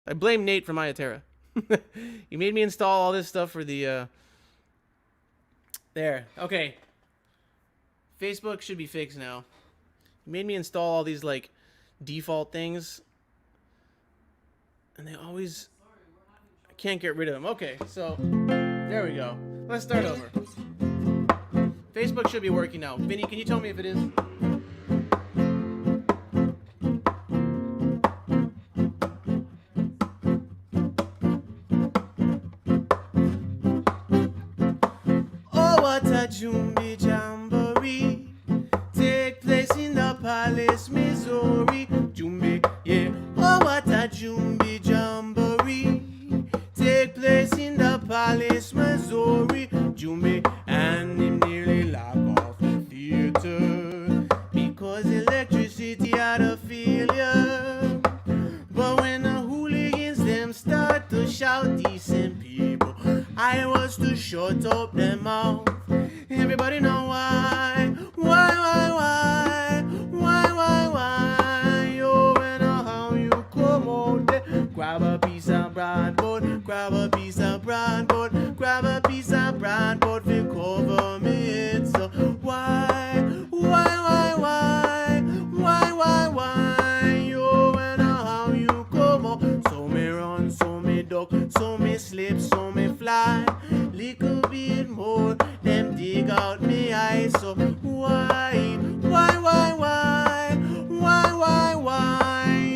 I blame Nate for Mayaterra. He made me install all this stuff for the, There. Okay. Facebook should be fixed now. He made me install all these, like, default things. And they always... I can't get rid of them. Okay, so... There we go. Let's start over. Facebook should be working now. Vinny, can you tell me if it is? Oh, what a Jumbi Jamboree take place in the Palace, Missouri. Jumbi, yeah. Oh, what a Jumbi Jamboree take place in the Palace, Missouri. Jumbi, and him nearly lock off the theater because electricity had a failure. But when the hooligans them start to shout, decent people, I was to shut up them mouth. Everybody know why? Yo, and how you come out there? Grab a piece of bread, grab a piece of bread, grab a piece of bread, but we cover me it. So why? Yo, and how you come out? So me run, so me duck, so me slip, so me fly. Little bit more, them dig out me eyes. So why?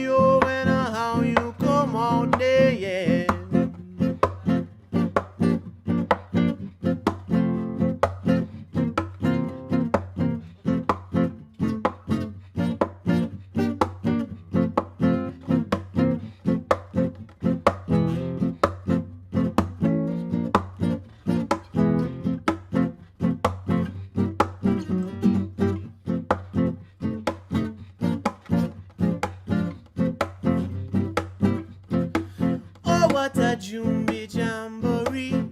Yo, and how you come out there, yeah. What a Jumbi Jamboree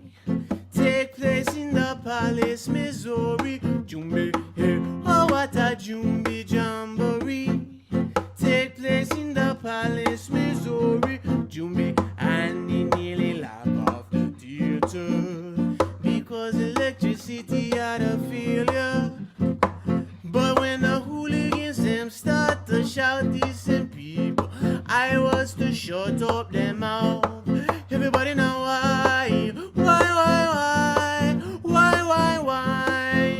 take place in the Palace, Missouri. Jumbi, yeah. Oh, what a Jumbi Jamboree take place in the Palace, Missouri. Jumbi, and he nearly lock off the theater because electricity had a failure. But when the hooligans them start to shout, decent people, I was to shut up them mouth. Everybody know why?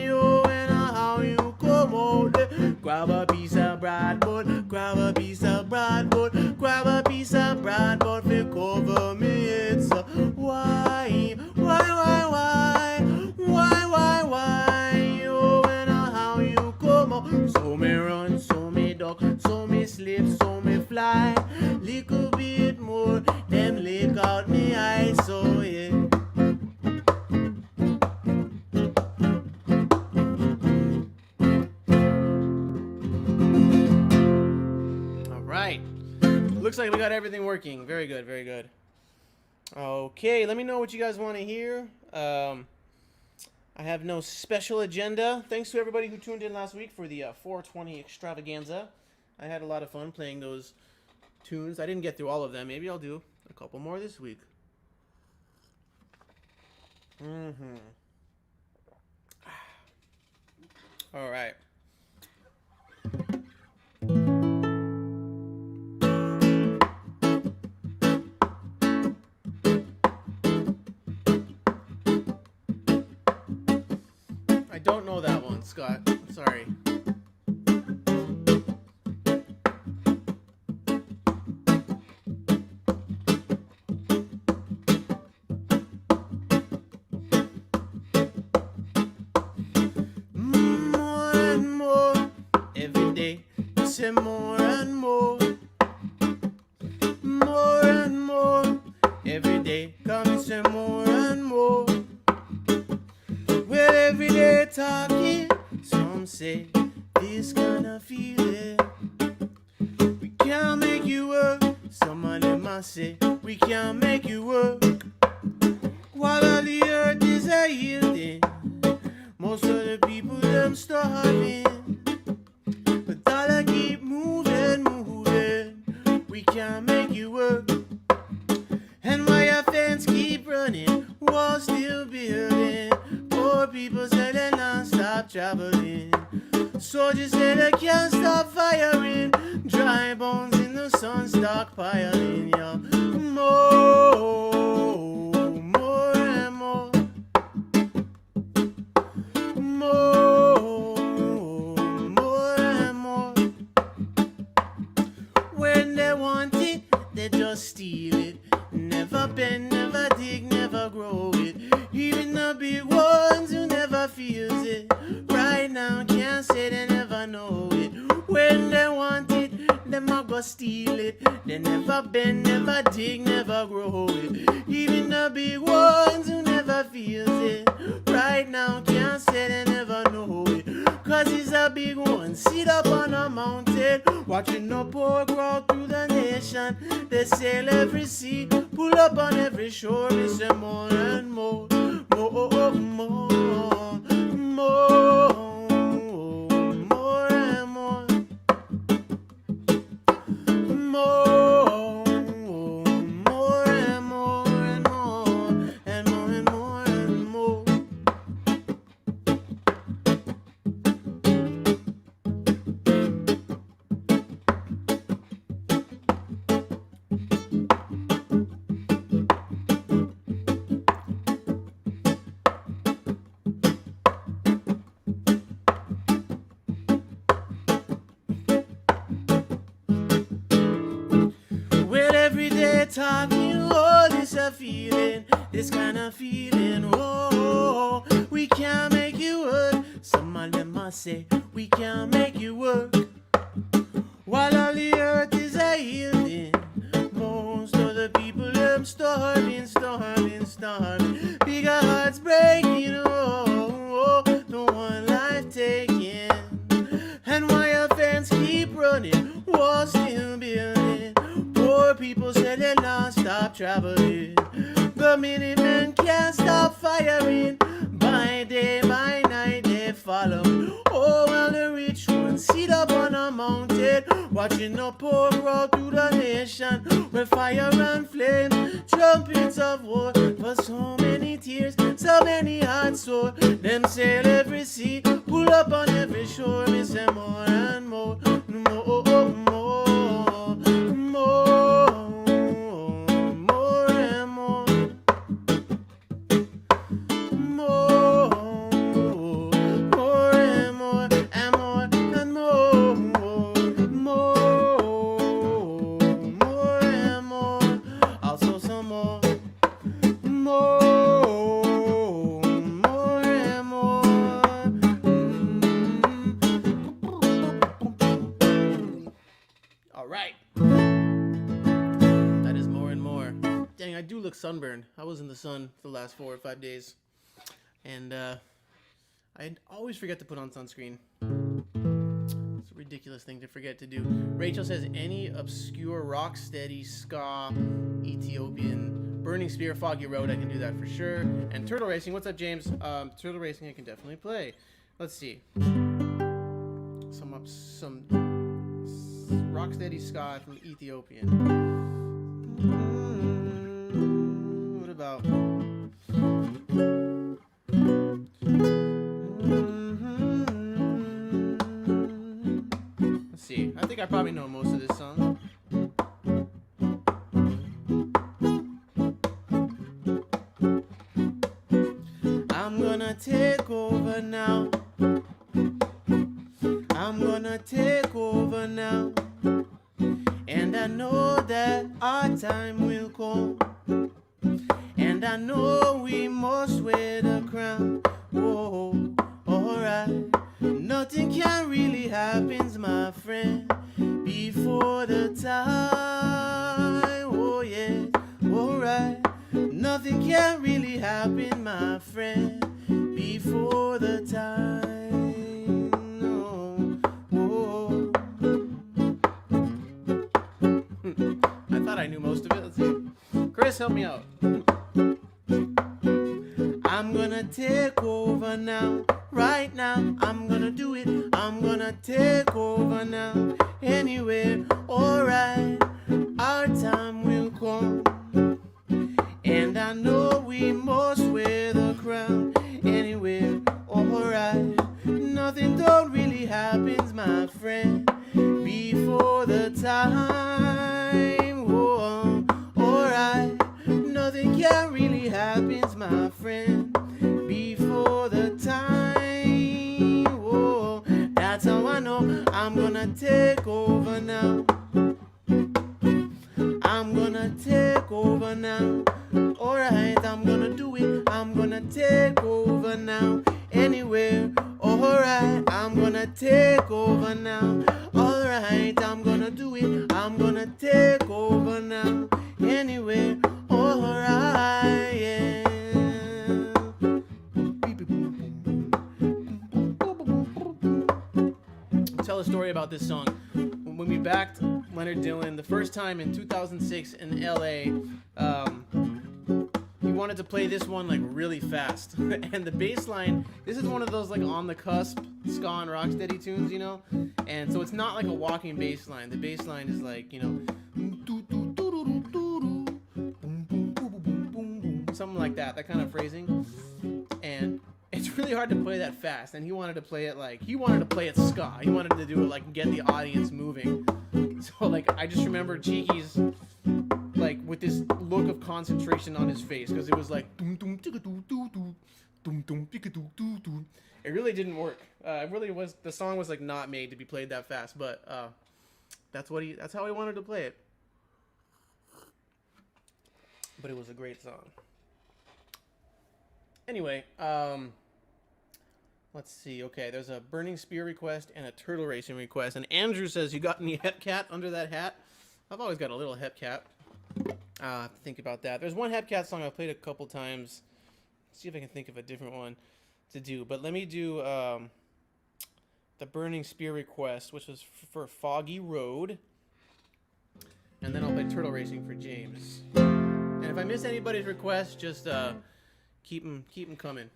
Yo, and how you come out there? Grab a piece of bread, grab a piece of bread, grab a piece of bread, but we cover me it's why? Yo, and how you come out? So me run, so me duck, so me slip, so me fly. Little bit more, them lick out me eyes, so yeah. All right. Looks like we got everything working. Very good, very good. Okay, let me know what you guys want to hear. I have no special agenda. Thanks to everybody who tuned in last week for the 420 extravaganza. I had a lot of fun playing those tunes. I didn't get through all of them. Maybe I'll do a couple more this week. All right. I don't know that one, Scott. Sorry. Say more and more, more and more. Every day comes say more and more. Well, every day talking, some say this kind of feeling. We can't make you work. Some of them must say we can't make you work. While all the earth is a yielding, most of the people them starving. Dollar keep moving, moving. We can't make you work. say they can't stop firing. Dry bones in the sun stockpiling, yeah. More and more. More and more. When they want it, they just steal it. Never bend, never dig, never grow it. Even the big ones who never feels it. Right now can't say they never know it. When they want it, them a go steal it. They never bend, never dig, never grow it. Even the big ones who never feels it. Right now can't say they never know it. Cause it's a big one, sit up on a mountain, watching the poor grow through the nation. They sail every sea, pull up on every shore. They say more and more, more, more, more, more and more, more, more and more and more and more and more and more. Well, every day talking, oh, this a feeling, this kind of feeling, oh, we can't make you work. Some of them must say, we can't make you work. While all the earth is a healing, most of the people them starving, starving, starving. Bigger hearts breaking, oh, the one life taking. And why your fans keep running, walls still building. Poor people say they not stop traveling. The Minutemen can't stop firing. By day, by night, they follow. Oh, well, the rich ones sit up on a mountain, watching the poor grow through the nation. With fire and flame, trumpets of war. For so many tears, so many hearts sore. Them sail every sea, pull up on every shore. Me say more and more, more, more, more and more. More and more and more and more. More and more. Also some more. More and more. All right. That is more and more. Dang, I do look sunburned. I was in the sun for the last 4 or 5 days. And I always forget to put on sunscreen. It's a ridiculous thing to forget to do. Rachel says any obscure rock steady ska Ethiopian Burning Spear Foggy Road, I can do that for sure. And Turtle Racing, what's up, James? Turtle Racing I can definitely play. Let's see. Some rock steady ska from Ethiopian. What about let's see. I think I probably know most of this song. I'm gonna take over now. I'm gonna take over now. And I know that our time will come. And I know we must wear the crown. Oh, alright. Nothing can really happen, my friend, before the time. Oh yeah, alright. Nothing can really happen, my friend, before the time. No. Oh. I thought I knew most of it. Let's see. Chris, help me out. I'm gonna take over now. Right now, I'm gonna do it. I'm gonna take over now. Anywhere, alright. Our time will come. And I know we must wear the crown. Anywhere, alright. Nothing don't really happen, my friend, before the time. Oh, alright, nothing can really happen, my friend, before the time. Oh, that's how I know I'm gonna take over now. I'm gonna take over now. Alright, I'm gonna do it. I'm gonna take over now. Anywhere. Alright, I'm gonna take over now. Alright, I'm gonna do it. I'm gonna take over now. Anywhere. Alright, yeah. Tell a story about this song. When we backed Leonard Dillon the first time in 2006 in LA, he wanted to play this one like really fast. And the bass line, this is one of those like on the cusp ska and rocksteady tunes, you know? And so it's not like a walking bass line. The bass line is like, you know, something like that kind of phrasing. And it's really hard to play that fast, and he wanted to play it ska. He wanted to do it like get the audience moving. So like I just remember Cheeky's like with this look of concentration on his face, because it was like dum dum ticka doo doo doo dum dum ticka doo doo doo. It really didn't work. It really was. The song was like not made to be played that fast, but that's how he wanted to play it. But it was a great song. Anyway, let's see. Okay, there's a Burning Spear request and a turtle racing request. And Andrew says, you got any Hepcat under that hat? I've always got a little Hepcat. I have to think about that. There's one Hepcat song I've played a couple times. Let's see if I can think of a different one to do. But let me do the Burning Spear request, which was for Foggy Road. And then I'll play turtle racing for James. And if I miss anybody's request, just keep them coming.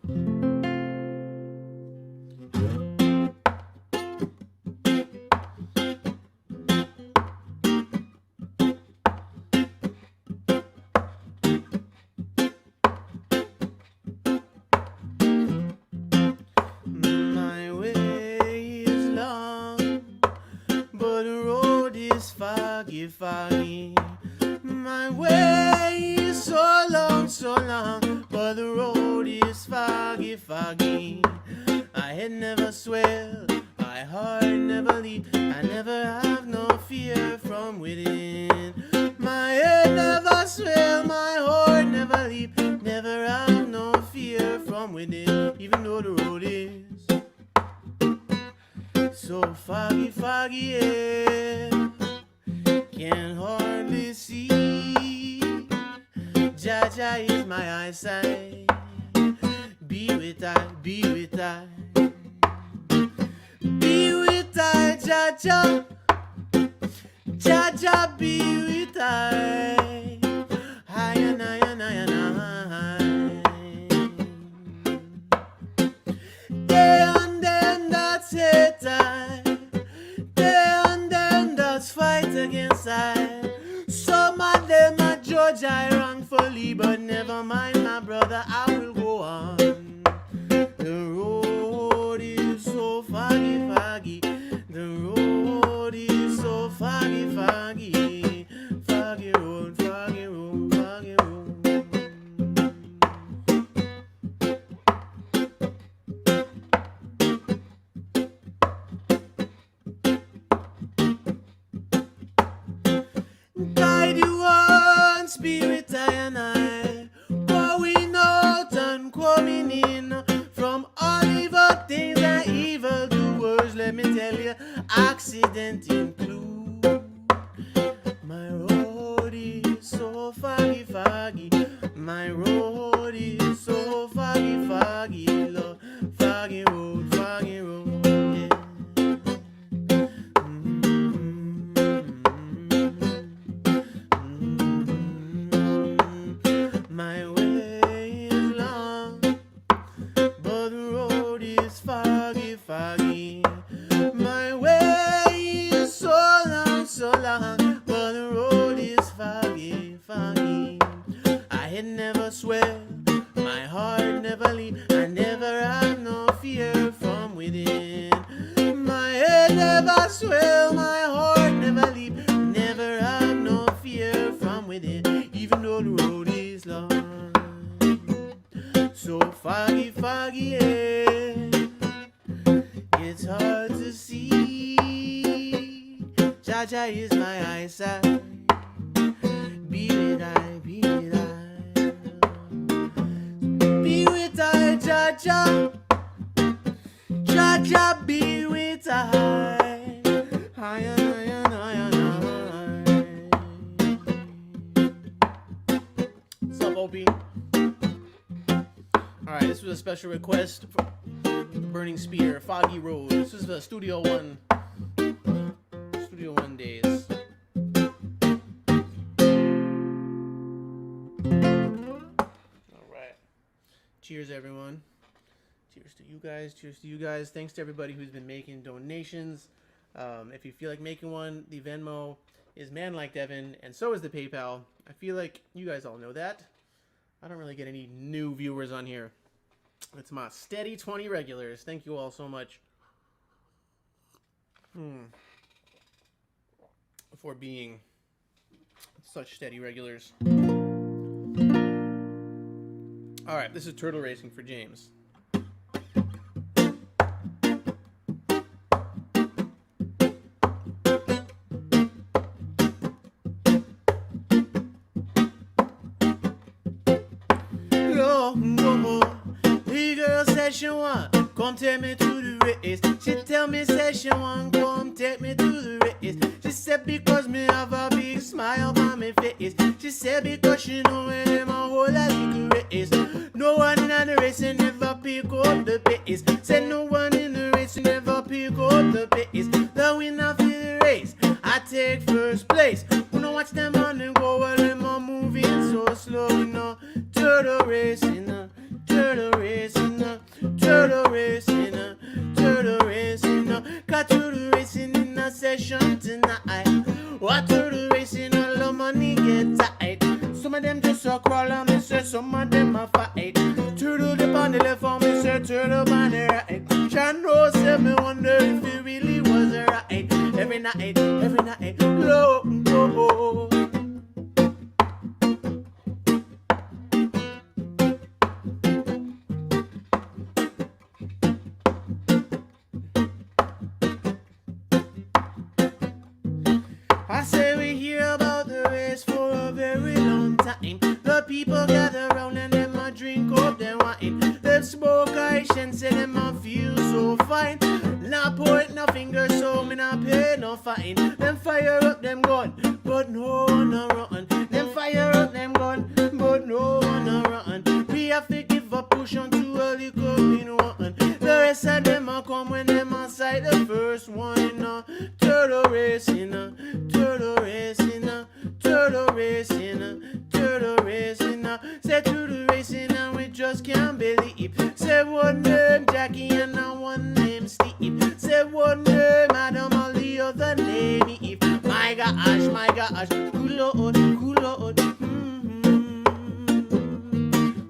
My way is long, but the road is foggy, foggy. My way is so long, but the road is foggy, foggy. I head never swell, my heart never leap. I never have no fear from within. My head never swell, my heart never leap. Never have no fear from within, even though the road is so foggy, foggy, yeah. Can hardly see. Jaja is my eyesight. Be with I, be with I. Be with I, Jaja. Jaja, be with I. High and high and high and high. Day and then that's it, I. Day and then that's fight against I. Some of them are judge I wrongfully, but never mind, my brother, I will go on. The road is so foggy, foggy. The road is so foggy, foggy. Foggy road, foggy road, foggy road. Guide you on, spirit I and I, going out and coming in from all evil things and evil doers. Let me tell you, accident include. My road is so foggy, foggy. My road is so foggy, foggy, Lord. Foggy road, foggy road, yeah. My way is long, but the road is foggy, foggy. My way is so long, but the road is foggy, foggy. I had never swear I swear my heart never leave, never have no fear from within, even though the road is long, so foggy, foggy, yeah. It's hard to see. Jaja is my eyesight. Be with I, be with I. Be with I, Jaja. Jaja, be with I. Hi, what's up, OP? Alright, this was a special request for Burning Spear, Foggy Road. This is the Studio One days. Alright. Cheers, everyone. Cheers to you guys. Cheers to you guys. Thanks to everybody who's been making donations. If you feel like making one, the Venmo is Man-Like-Devin, and so is the PayPal. I feel like you guys all know that. I don't really get any new viewers on here. It's my steady 20 regulars. Thank you all so much for being such steady regulars. Alright, this is Turtle Racing for James. The girl said she want come take me to the race. She tell me say she want come take me to the race. She said because me have a big smile on my face. She said because she know when them a whole a little race. No one in the race never pick up the pace. Said no one in the race never pick up the pace. The winner for the race, I take first place. We don't watch them on and go while them are moving so slow. You know, turtle racing, turtle racing, turtle racing, turtle racing. Got turtle racing in a session tonight. What turtle racing, all the money get tight. Some of them just a crawl on me, say some of them a fight. Turtle dip on the left on me, say turtle on the right. Chano say me wonder if it really was right. Every night, low, oh. I say we hear about the race for a very long time. The people gather round and them a drink up their wine. Them smoke ice and say them a feel so fine. Now point no finger so me not pay no fine. Them fire up them gun, but no one a run. Them fire up them gun, but no one a run. We have to give a push on to a little green one. The rest of them a come when them a sight the first one. Turtle racing, turtle racing, turtle racing, turtle racing. Say turtle racing and we just can't believe. Say one name Jackie and one name Steve. Say one name Adam and the other name Eve. My gosh, good Lord, good Lord.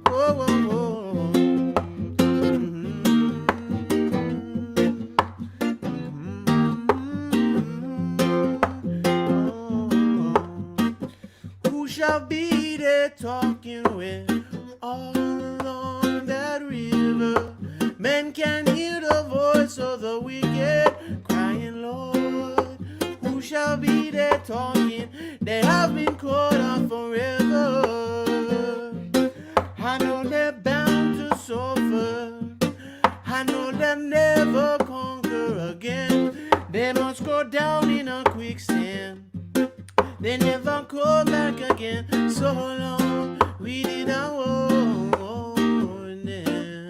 Whoa, whoa, whoa. Who shall be there talking with all along that river? Men can hear the voice of the wicked crying, Lord. Who shall be there talking? They have been caught up forever. I know they're bound to suffer. I know they'll never conquer again. They must go down in a quicksand. They never come back again. So long we did our own them.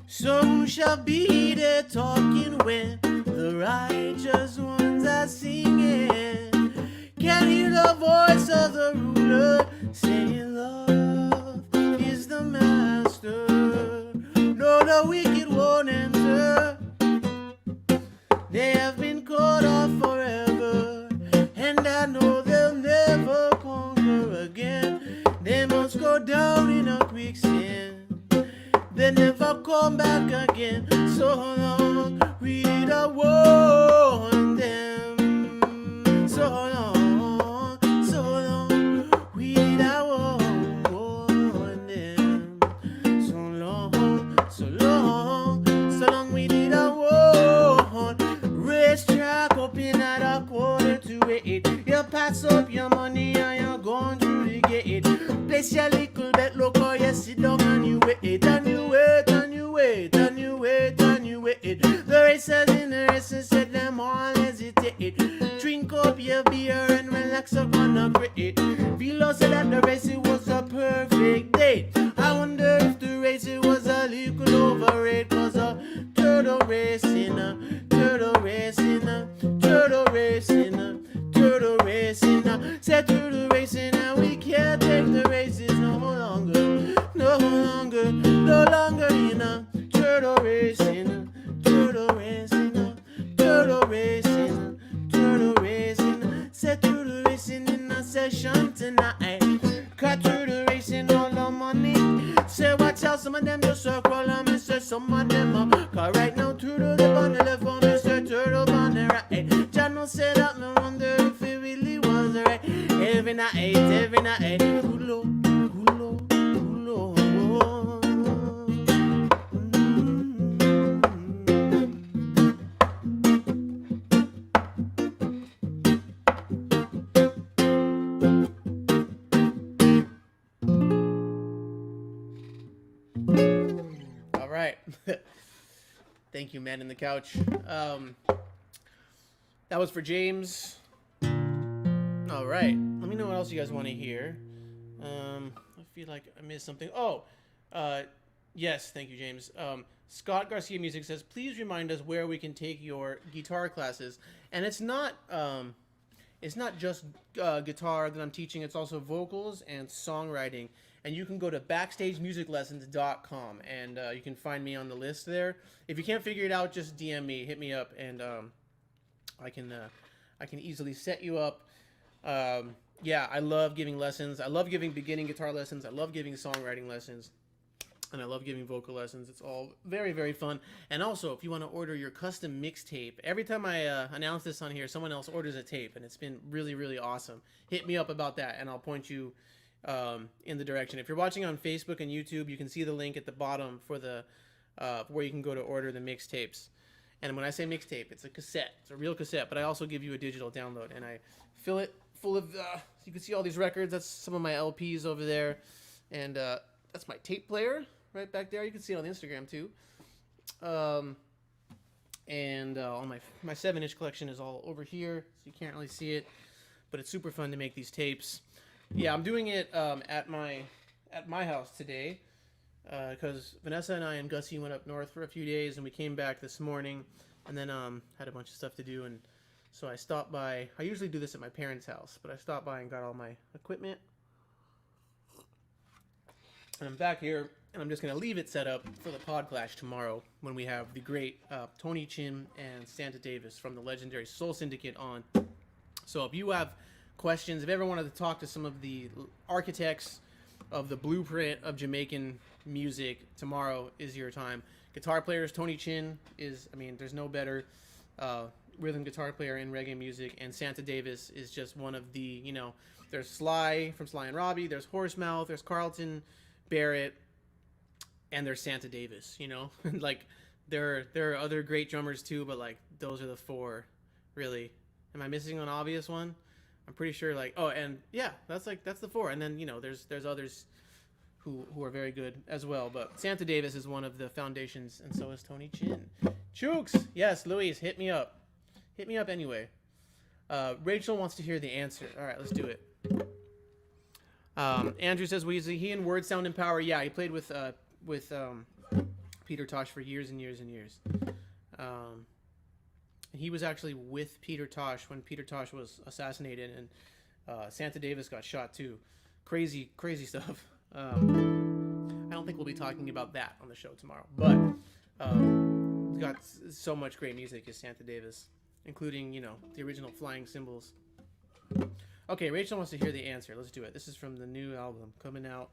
So who shall be there talking when the righteous ones are singing? Can hear the voice of the ruler saying love is the master. No, the wicked won't enter. They have been caught off forever, and I know they never come back again. So long, we did a warn them. So long, we did a warn them. So long, we did a warn. Racetrack open at 7:45. You pass up your money and you're going through the gate. Place your little bet, look how you sit down and you wait. And you wait, and you wait, and you wait, and you wait. The racers in the races said them all hesitate. Drink up your beer and relax up on a crate. Velo said that the race it was a perfect date. I wonder if the race it was a little overrated. Cause a turtle racing, turtle racing, turtle racing, turtle racing. Said turtle racing and we can't take the races no longer, no longer, no longer, you know. Turtle racing, turtle racing, turtle racing, turtle racing. Said turtle racing in a session tonight. Cut turtle racing all the money. Say watch out, some of them just circle and me say some of them up. Cause right now turtle they on the left and me say turtle on the right. John no say that me wonder if it really was right. Every night, hulo, hulo, hulo. All right. Thank you, man in the couch. That was for James. All right. Let me know what else you guys want to hear. I feel like I missed something. Oh, yes. Thank you, James. Scott Garcia Music says, please remind us where we can take your guitar classes. And it's not just guitar that I'm teaching. It's also vocals and songwriting. And you can go to backstagemusiclessons.com and you can find me on the list there. If you can't figure it out, just DM me, hit me up, and I can easily set you up. Yeah, I love giving lessons. I love giving beginning guitar lessons. I love giving songwriting lessons. And I love giving vocal lessons. It's all very, very fun. And also, if you want to order your custom mixtape, every time I announce this on here, someone else orders a tape, and it's been really, really awesome. Hit me up about that, and I'll point you in the direction. If you're watching on Facebook and YouTube, you can see the link at the bottom for the where you can go to order the mixtapes. And when I say mixtape, it's a cassette. It's a real cassette, but I also give you a digital download, and I fill it full of. You can see all these records. That's some of my LPs over there, and that's my tape player right back there. You can see it on Instagram too. And all my 7-inch collection is all over here, so you can't really see it, but it's super fun to make these tapes. Yeah, I'm doing it at my house today because Vanessa and I and Gussie went up north for a few days, and we came back this morning, and then had a bunch of stuff to do, and so I stopped by. I usually do this at my parents' house, but I stopped by and got all my equipment, and I'm back here, and I'm just going to leave it set up for the Podclash tomorrow when we have the great Tony Chin and Santa Davis from the legendary Soul Syndicate on. So if you have questions, if you ever wanted to talk to some of the architects of the blueprint of Jamaican music, tomorrow is your time. Guitar players, Tony Chin is, I mean, there's no better rhythm guitar player in reggae music, and Santa Davis is just one of the, you know, there's Sly from Sly and Robbie, there's Horsemouth, there's Carlton Barrett, and there's Santa Davis, you know. Like there are other great drummers too, but like those are the four, really. Am I missing an obvious one? I'm pretty sure, like, oh, and yeah, that's the four, and then, you know, there's others who are very good as well, but Santa Davis is one of the foundations, and so is Tony Chin. Chooks, yes, Luis, hit me up anyway. Rachel wants to hear the answer. All right, let's do it. Andrew says, Weezy, he and Word Sound and Power. Yeah, he played with Peter Tosh for years and years and years. He was actually with Peter Tosh when Peter Tosh was assassinated, and Santa Davis got shot too. Crazy stuff. I don't think we'll be talking about that on the show tomorrow, but he's got so much great music as Santa Davis, including, you know, the original Flying Cymbals. Okay, Rachel wants to hear the answer. Let's do it. This is from the new album coming out.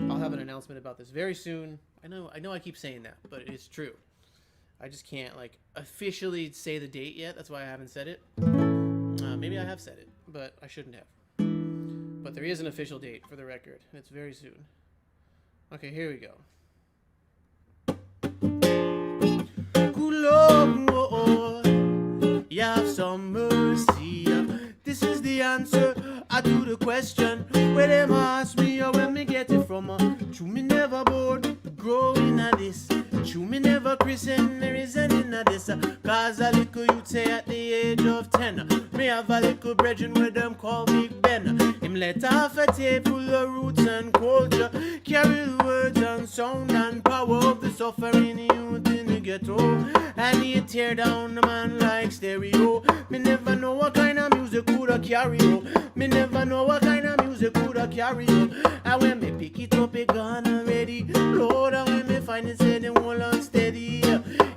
I'll have an announcement about this very soon. I know I keep saying that, but it's true. I just can't like officially say the date yet. That's why I haven't said it. Maybe I have said it, but I shouldn't have. But there is an official date for the record, and it's very soon. Okay, here we go. Good Lord, you have some mercy. This is the answer to the question where them ask me or where me get it from. True, me never bored growing at this. True, me never christened me reasoning at this. Cause a little youth say at the age of 10, me have a little brethren where them call Big Ben. Him let off a tape full of roots and culture, carry the words and sound and power of the suffering youth in the ghetto. And he tear down the man like stereo. Me never know what kind of music could I carry you. Me never know what kind of music could I carry you. And when me pick it up, it gone already. Lord, and when me find it, say them all unsteady.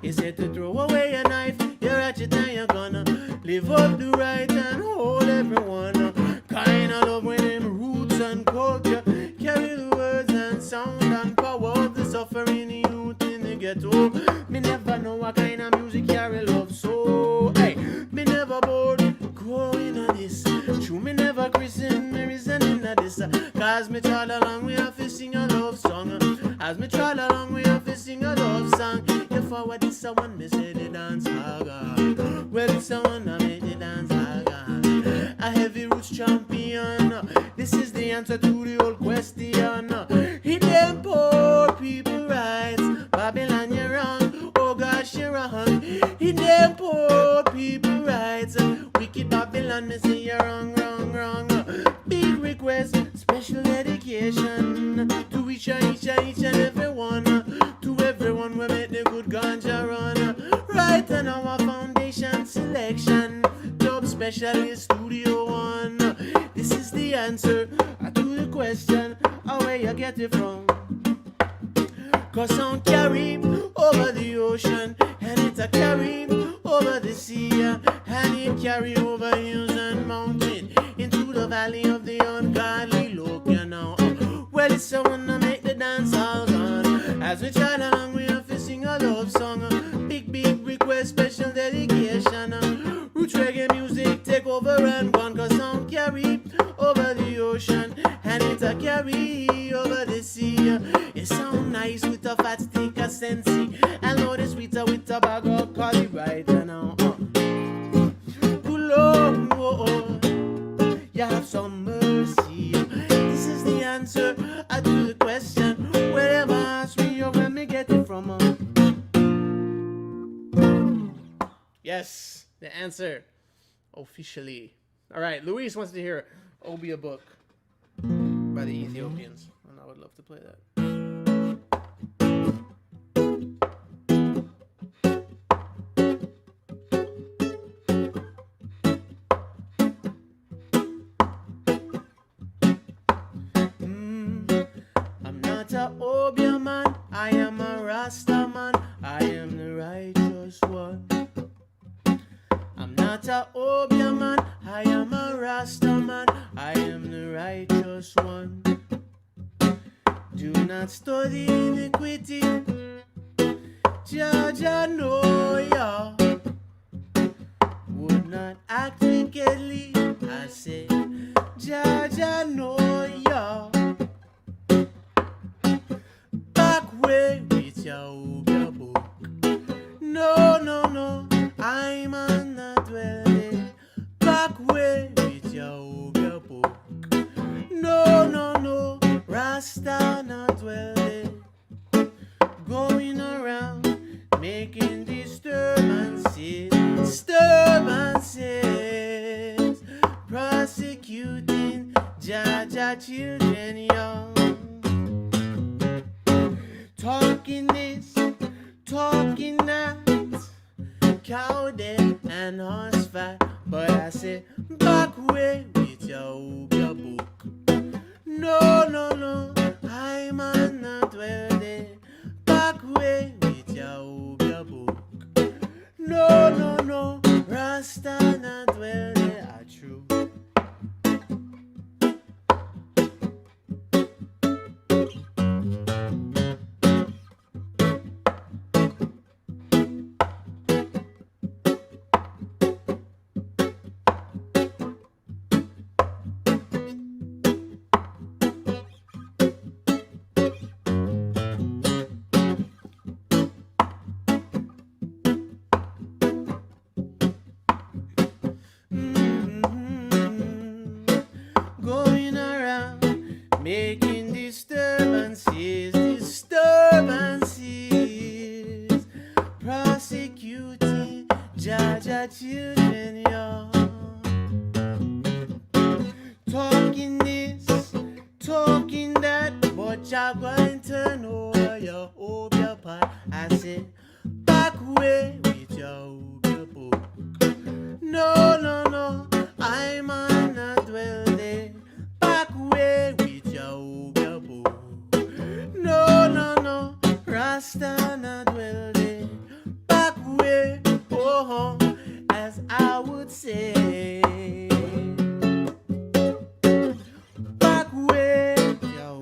He said to throw away a knife, you're at your time, you're gonna live up the right and hold everyone. Kind of love when them roots and culture carry the words and sound and power of the suffering youth in the ghetto. Me never know what kind of music carry love, so hey, me never bored growing on this. True, me never christened me reasoning at this. Cause me trod along, we have to sing a love song. As me trod along, we have to sing a love song. If I were this one, me say the dance haga. Well, this one, I make the dance haga. A heavy roots champion. This is the answer to the old question. He them poor people rights. Babylon, you're wrong. Oh gosh, you're wrong. He them poor people rights. Wicked Babylon, me say you're wrong, wrong, wrong. Big request, special dedication to each and everyone. To everyone we make the good ganja run. Right on our foundation selection. Dub specialist Studio One. This is the answer to the question, where you get it from. Cause sound carry over the ocean, and it's a carry over the sea, and it carry over hills and mountains into the valley of the ungodly look, you know. Well, it's the one to make the dance all gone. As we try along, we have to sing a love song. Big request, special dedication. Roots reggae music take over and gone. Cause sound carry over the ocean, and it's a carry over the sea. It sound nice with a fat stick of sensi, and load it sweeter with a bag of collie right now. Good Lord, you have some mercy. This is the answer to the question wherever ask me or where me get it from. Yes, the answer officially. All right, Luis wants to hear Obia Book by the Ethiopians, and I would love to play that. I'm not a Obia man, I am a Rasta man, I am the righteous one. I'm not a Obia man, I am a Rasta man, I am the righteous one. Do not study iniquity, Jaja know ya. Would not act wickedly, I say, Jaja know ya. Back way with your Obia book. No, no, no, I'm on the dwelling. Back way with your Obia book. No, no, no, Rasta not dwelling. Going around making disturbances, prosecuting Jaja children young. Talking this, talking that, cow dead and horse fat. But I say, back way with your Obia book. No, no, no, I'm not dwelling. Back way with your Obia book. No, no, no, Rasta not dwelling. True. making disturbances, disturbances, prosecuting Jaja children, y'all. Talking this, talking that, but you're going to turn over your obia pot. I said, back away with your obia book. No, no, no, I'm on a dwell there. Back away with your obia book. No, no, no, Rasta na dwell there. Back away, oh, as I would say. Back away, your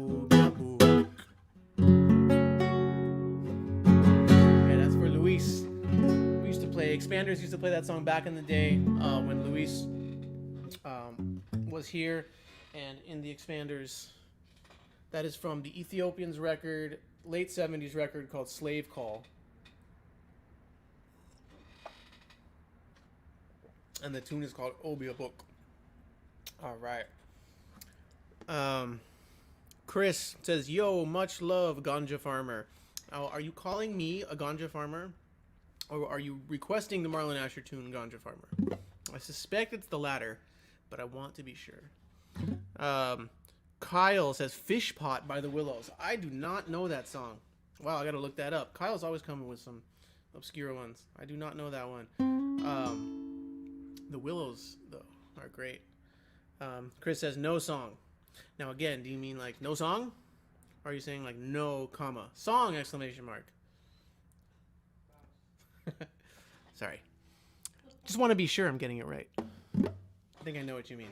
book. Yeah, that's for Luis. We used to play, Expanders used to play that song back in the day when Luis was here. And in the Expanders, that is from the Ethiopians record, late 70s record called Slave Call. And the tune is called Obia Book. All right. Chris says, yo, much love, ganja farmer. Are you calling me a ganja farmer? Or are you requesting the Marlon Asher tune, Ganja Farmer? I suspect it's the latter, but I want to be sure. Kyle says, Fish Pot by the Willows. I do not know that song. Wow, I gotta look that up. Kyle's always coming with some obscure ones. I do not know that one. The Willows, though, are great. Chris says, no song. Now, again, do you mean like no song? Or are you saying like no, comma, song, exclamation mark? Sorry. Just want to be sure I'm getting it right. I think I know what you mean.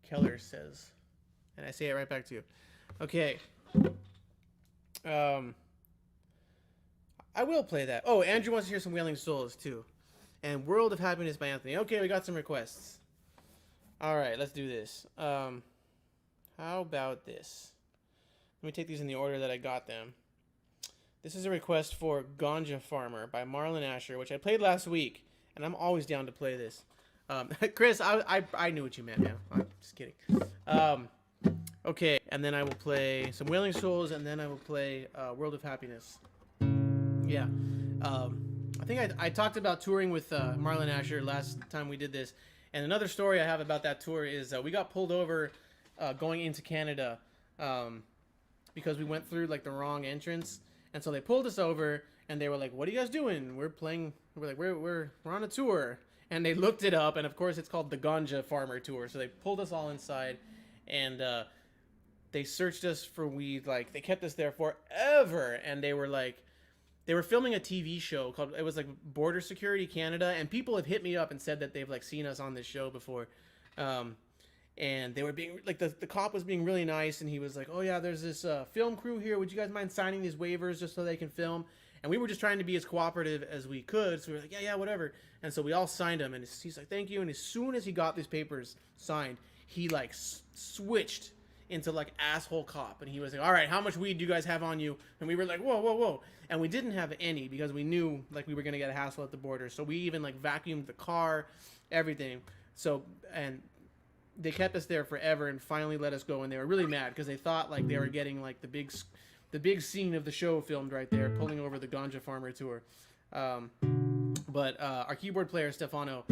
Keller says, and I say it right back to you. Okay. I will play that. Oh, Andrew wants to hear some Wailing Souls, too. And World of Happiness by Anthony. Okay, we got some requests. All right, let's do this. How about this? Let me take these in the order that I got them. This is a request for Ganja Farmer by Marlon Asher, which I played last week, and I'm always down to play this. Chris, I knew what you meant, man. I'm just kidding. Okay, and then I will play some Wailing Souls, and then I will play World of Happiness. Yeah. I think I talked about touring with Marlon Asher last time we did this, and another story I have about that tour is we got pulled over going into Canada because we went through like the wrong entrance. And so they pulled us over, and they were like, "What are you guys doing?" We're playing. We're like, "We're on a tour." And they looked it up, and of course, it's called the Ganja Farmer Tour. So they pulled us all inside, and they searched us for weed. Like they kept us there forever, and they were like, they were filming a TV show called. It was like Border Security Canada, and people have hit me up and said that they've like seen us on this show before. And they were being like the cop was being really nice, and he was like, "Oh yeah, there's this film crew here. Would you guys mind signing these waivers just so they can film?" And we were just trying to be as cooperative as we could, so we were like, "Yeah, whatever." And so we all signed them, and he's like, "Thank you." And as soon as he got these papers signed, he like switched into like asshole cop, and he was like, "All right, how much weed do you guys have on you?" And we were like, "Whoa, whoa, whoa!" And we didn't have any because we knew like we were gonna get a hassle at the border, so we even like vacuumed the car, everything. So and they kept us there forever and finally let us go, and they were really mad because they thought like they were getting like the big scene of the show filmed right there, pulling over the Ganja Farmer Tour. But our keyboard player Stefano,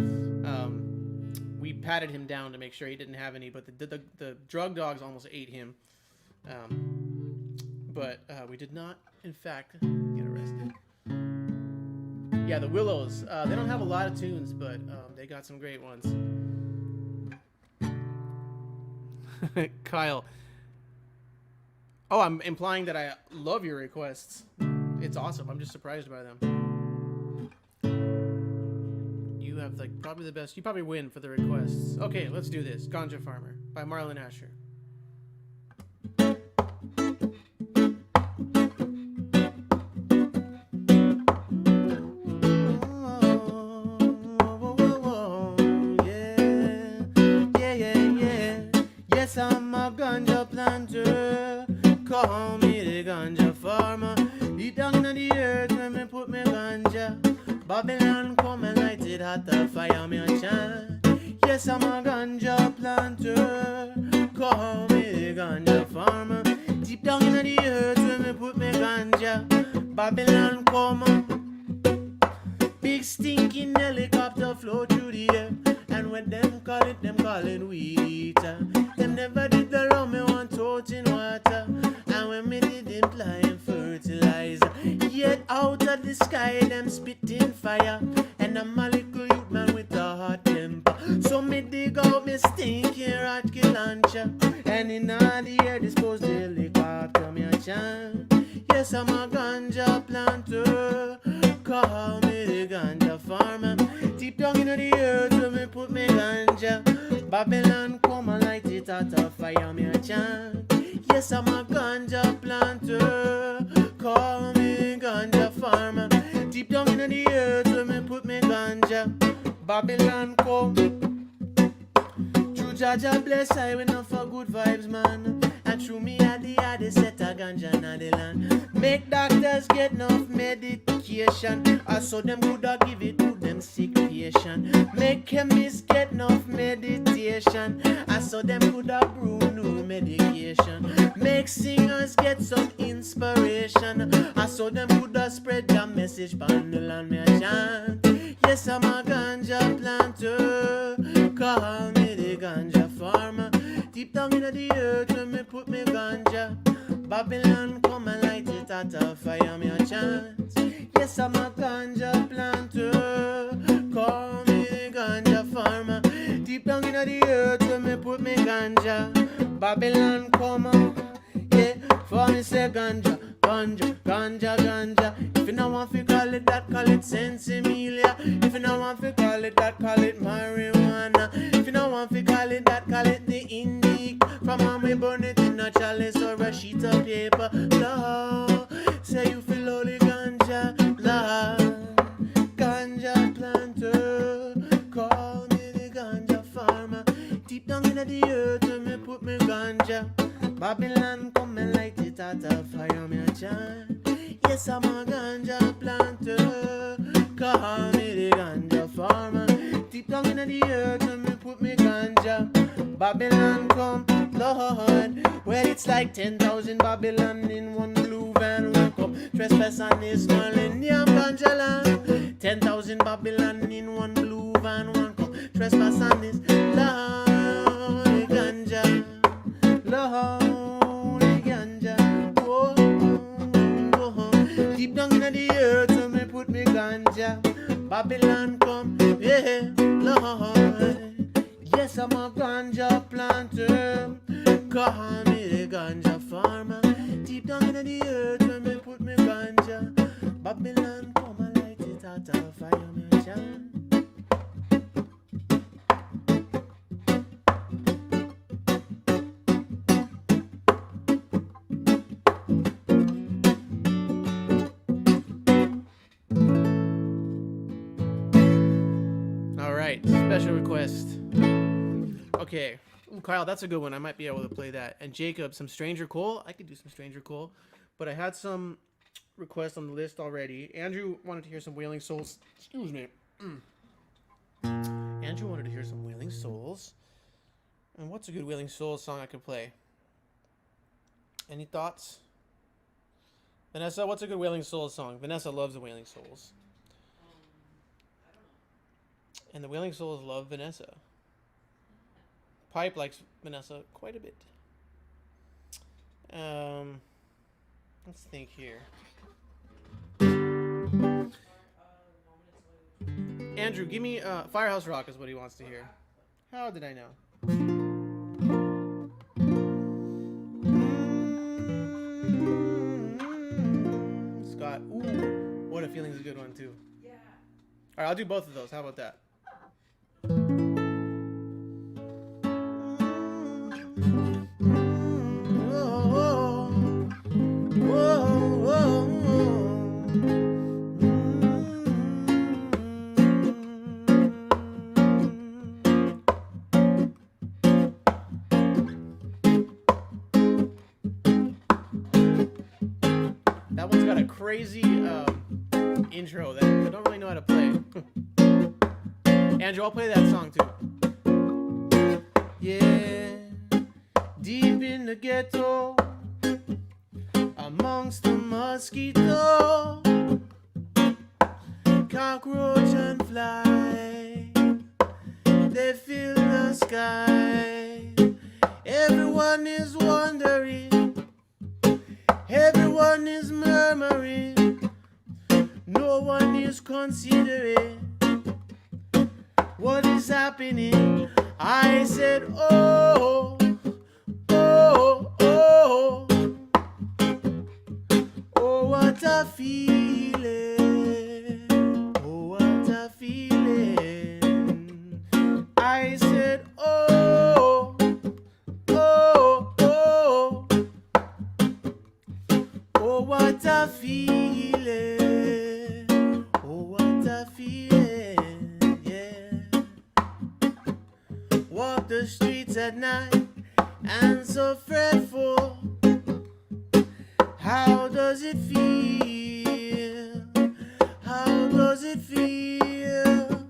we patted him down to make sure he didn't have any, but the drug dogs almost ate him. But we did not, in fact, get arrested. Yeah, the Willows. They don't have a lot of tunes, but they got some great ones. Kyle. Oh, I'm implying that I love your requests. It's awesome. I'm just surprised by them. You have like probably the best. You probably win for the requests. Okay, let's do this. Ganja Farmer by Marlon Asher. I'm a ganja planter, call me the ganja farmer. Deep down in the earth when me put me ganja, Babylon come and light it hot, the fire me a chant. Yes, I'm a ganja planter, Call me the ganja farmer. Deep down in the earth where me put me ganja. Babylon come. Big stinking helicopter flow through the air. And when them call it weed eater. Them never did the wrong, me want out in water. And when me did implying fertilizer. Yet out of the sky them spitting fire. And I'm a little youth man with a hot temper. So me dig out me stinking rocket launcher. And in all the air dispose the helicopter me a chant. Yes, I'm a ganja planter. Call me the ganja farmer. Deep down in the earth where me put me ganja. Babylon come and light it out of fire me a chant. Yes, I'm a ganja planter. Call me ganja farmer. Deep down in the earth where me put me ganja. Babylon come. True Jaja bless I went up for good vibes, man. And through me at the set a ganja na the land. Make doctors get enough medication. I saw them coulda give it to them sick patient. Make chemists get enough meditation. I saw them coulda brew new medication. Make singers get some inspiration. I saw them coulda spread their message on the land me a chant. Yes, I'm a ganja planter. Call me the ganja farmer. Deep down in the earth when me put me ganja. Babylon come and light it out of fire me a chant. Yes, I'm a ganja planter. Call me the ganja farmer. Deep down in the earth when me put me ganja. Babylon come. Yeah, for me say ganja. Ganja, ganja, ganja. If you don't want to call it that, call it sensimilia. If you don't want to call it that, call it marijuana. If you don't want to call it that, call it the indic. From when we burn it in a chalice or a sheet of paper. Lord, say you feel holy ganja. Lord, ganja planter. Call me the ganja farmer. Deep down in the earth when me put me ganja. Babylon come and light it out of fire me a chant. Yes, I'm a ganja planter. Call me the ganja farmer. Deep down in the earth when me put me ganja. Babylon come, Lord. Well, it's like 10,000 Babylon in one blue van. Wake up, trespass on this millennium ganja land. 10,000 Babylon in one blue van. One come, trespass on this Lord ganja. Lord ganja. Whoa, whoa. Deep down in the earth when me put me ganja. Babylon come, yeah, Lord. Yes, I'm a ganja planter. Call me the ganja farmer. Deep down in the earth when me put me ganja. Babylon come and light it out of fire me a chant. Special request. Okay. Ooh, Kyle, that's a good one. I might be able to play that. And Jacob, some Stranger Cole. I could do some Stranger Cole. But I had some requests on the list already. Andrew wanted to hear some Wailing Souls. Excuse me. Andrew wanted to hear some Wailing Souls. And what's a good Wailing Souls song I could play? Any thoughts? Vanessa, what's a good Wailing Souls song? Vanessa loves the Wailing Souls. And the Wailing Souls love Vanessa. Pipe likes Vanessa quite a bit. Let's think here. Andrew, give me Firehouse Rock is what he wants to hear. How did I know? Scott, ooh, What a Feeling's a good one too. Yeah. All right, I'll do both of those. How about that? That one's got a crazy intro that I don't really know how to play. Andrew, I'll play that song too. Yeah, Deep in the ghetto, amongst the mosquito, cockroach and fly, they fill the sky. Everyone is wondering, everyone is murmuring, no one is considering what is happening. I said, oh, oh, oh, oh, what a feeling, oh, what a feeling. I said, oh, oh, oh, oh, what a feeling, oh, what a feeling, yeah. Walk the streets at night and so fretful. How does it feel? How does it feel?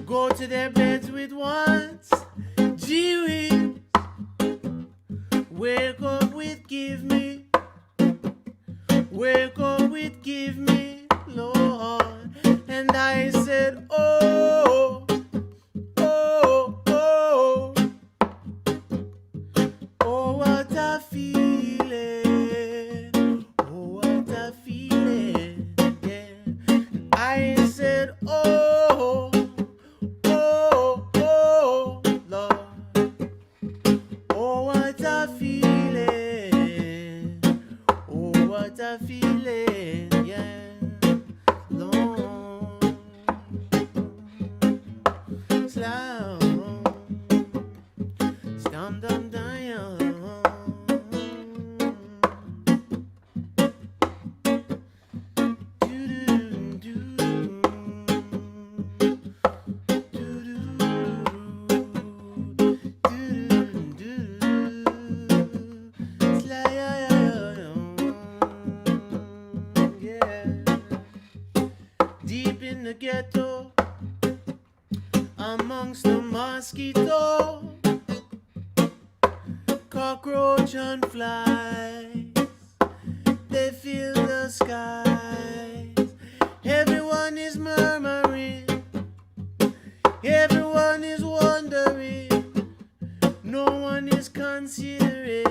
Go to their beds with wants, gee whiz. Wake up with give me. Wake up with give me, Lord. And I said, oh, oh, oh, oh, what a feeling, oh, what a feeling, yeah. I said, oh, oh, oh, Lord, oh, what a feeling, oh, what a feeling, yeah, Lord, slow, stum dum down. Deep in the ghetto, amongst the mosquito, cockroach and flies, they fill the skies. Everyone is murmuring, everyone is wondering, no one is considering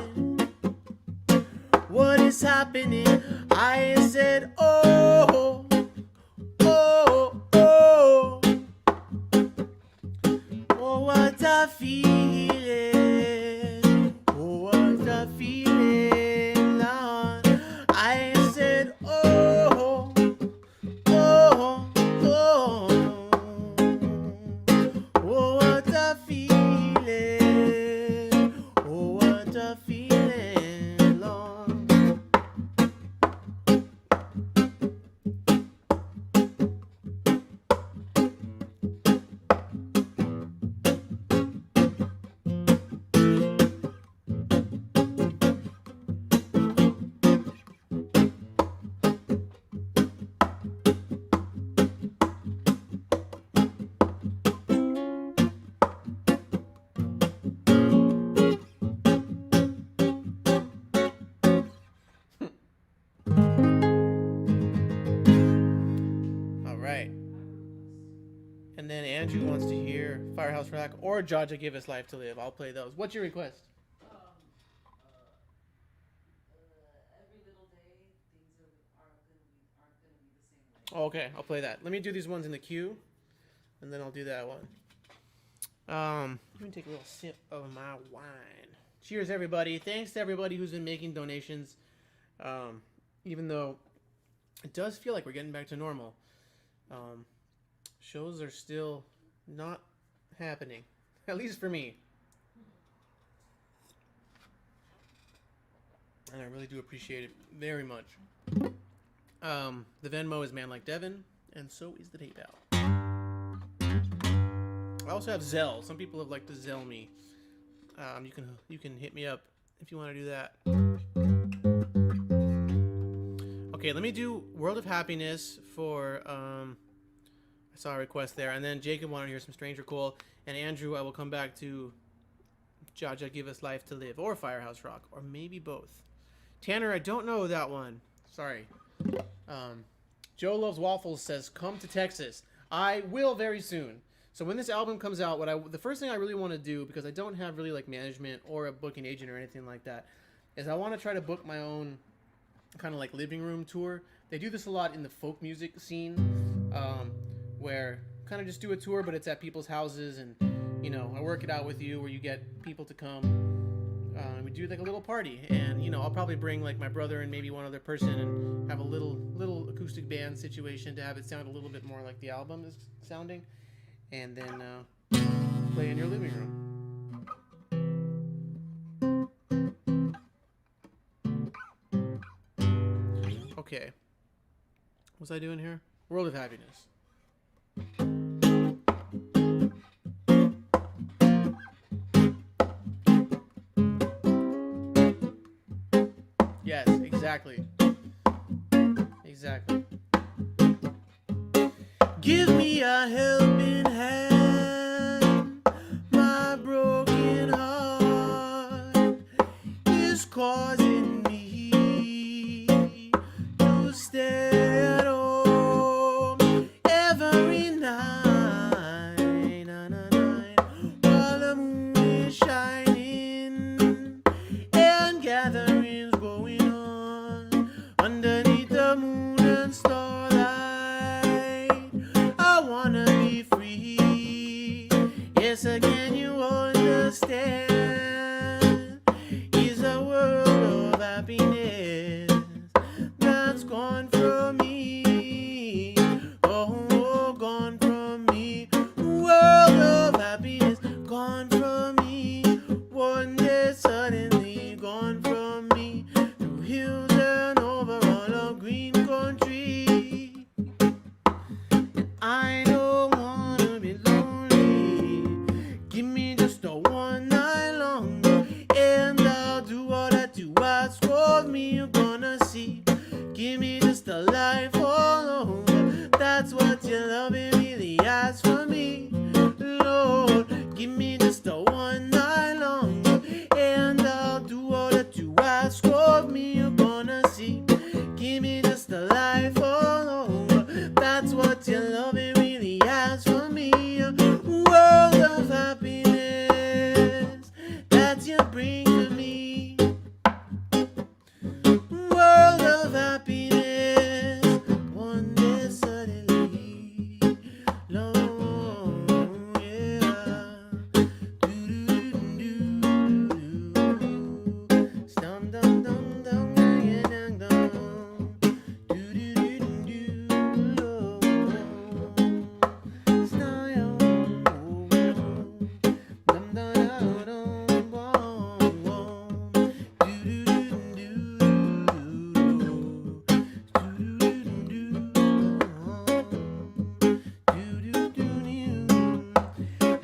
what is happening. I said, oh, oh, oh, oh, what a feeling, oh, what a feeling, Lord. I said, oh, oh, oh, oh, what a feeling, oh, what a feeling, Lord. And then Andrew wants to hear Firehouse Rock or Jaja Give Us Life to Live. I'll play those. What's your request? Every little day, things aren't gonna be the same way. Oh, okay, I'll play that. Let me do these ones in the queue, and then I'll do that one. Let me take a little sip of my wine. Cheers, everybody. Thanks to everybody who's been making donations. Even though it does feel like we're getting back to normal. Shows are still not happening, at least for me. And I really do appreciate it very much. The Venmo is Man-Like-Devin, and so is the PayPal. I also have Zelle. Some people have liked to Zelle me. You can hit me up if you want to do that. Okay, let me do World of Happiness for I saw a request there, and then Jacob wanted to hear some Stranger Cool, and Andrew I will come back to Jaja Give Us Life to Live, or Firehouse Rock, or maybe both. Tanner, I don't know that one. Sorry. Joe Loves Waffles says, come to Texas. I will very soon. So when this album comes out, the first thing I really want to do, because I don't have really like management or a booking agent or anything like that, is I want to try to book my own kind of like living room tour. They do this a lot in the folk music scene, where kind of just do a tour, but it's at people's houses, and you know, I work it out with you where you get people to come. We do like a little party, and you know, I'll probably bring like my brother and maybe one other person, and have a little acoustic band situation to have it sound a little bit more like the album is sounding, and then play in your living room. Okay, what's I doing here? World of Happiness. Yes, exactly. Exactly. Give me a helping hand. My broken heart is causing me to stay at home every night, while the moon is shining and gatherings going on underneath the moon and starlight. I wanna be free. Yes, again, you understand. Is a world of happiness that's gone from me. Oh, gone from me. World of happiness gone from me. One day suddenly gone from me. Through hills and over all of green country. I don't wanna be lonely. Give me just a one night longer, and I'll do what I do. Ask of me, you're gonna see. Give me just a life all over. That's what your loving really asks for me. Lord, give me just a one night longer, and I'll do what I do. Ask of me, you're gonna see. Give me just a life all over. That's what your loving really asks for me. World of happiness that you bring to me. World of happiness. One day suddenly, Lord, yeah. Do-do-do-do-do. Stum dum dum dum, yeah, dum dum.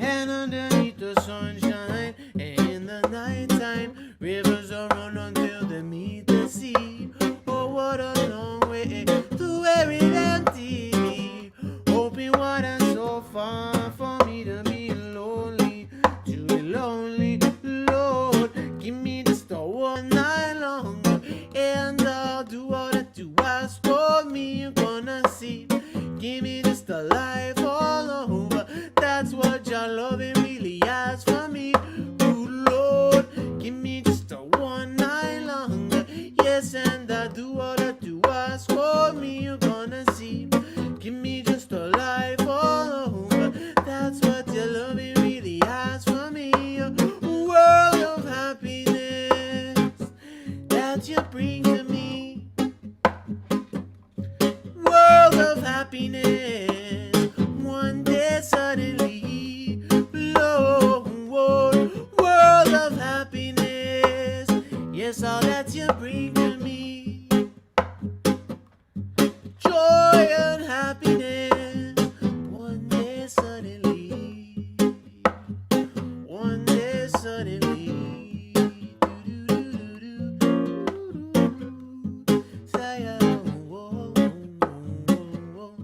And underneath the sunshine, and in the nighttime, rivers are run until they meet the sea. Oh, what a long way to where it empty. Hoping wide and so far for me to be lonely, to be lonely. Lord, give me just a one night longer, and I'll do what I do. Ask for me, you're gonna see. Give me just a life all over. That's what your loving really asks for me. Good Lord, give me just a one night longer. Yes, and I do what I do. Ask for me, you're gonna see. Give me just a life all over. That's what your loving really asks for me. World of happiness that you bring to me. World of happiness. One day suddenly, Lord, world of happiness. Yes, all that you bring to me. Joy and happiness. One day suddenly. One day suddenly. Say, whoa, whoa,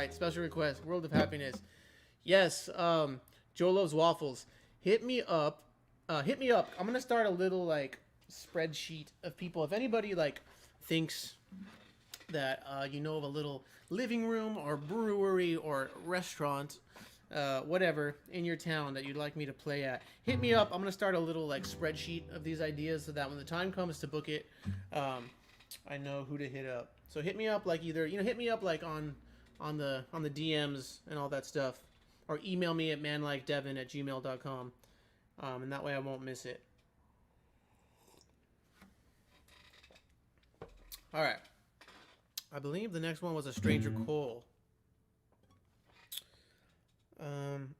right. Special request. World of Happiness. Yes. Joe loves waffles. Hit me up. Hit me up. I'm gonna start a little like spreadsheet of people. If anybody like thinks that you know of a little living room or brewery or restaurant, whatever in your town that you'd like me to play at, hit me up. I'm gonna start a little like spreadsheet of these ideas so that when the time comes to book it, I know who to hit up. So hit me up like either hit me up like on the DMs and all that stuff, or email me at man-like-devin@gmail.com, and that way I won't miss it. All right. I believe the next one was a Stranger Cole. And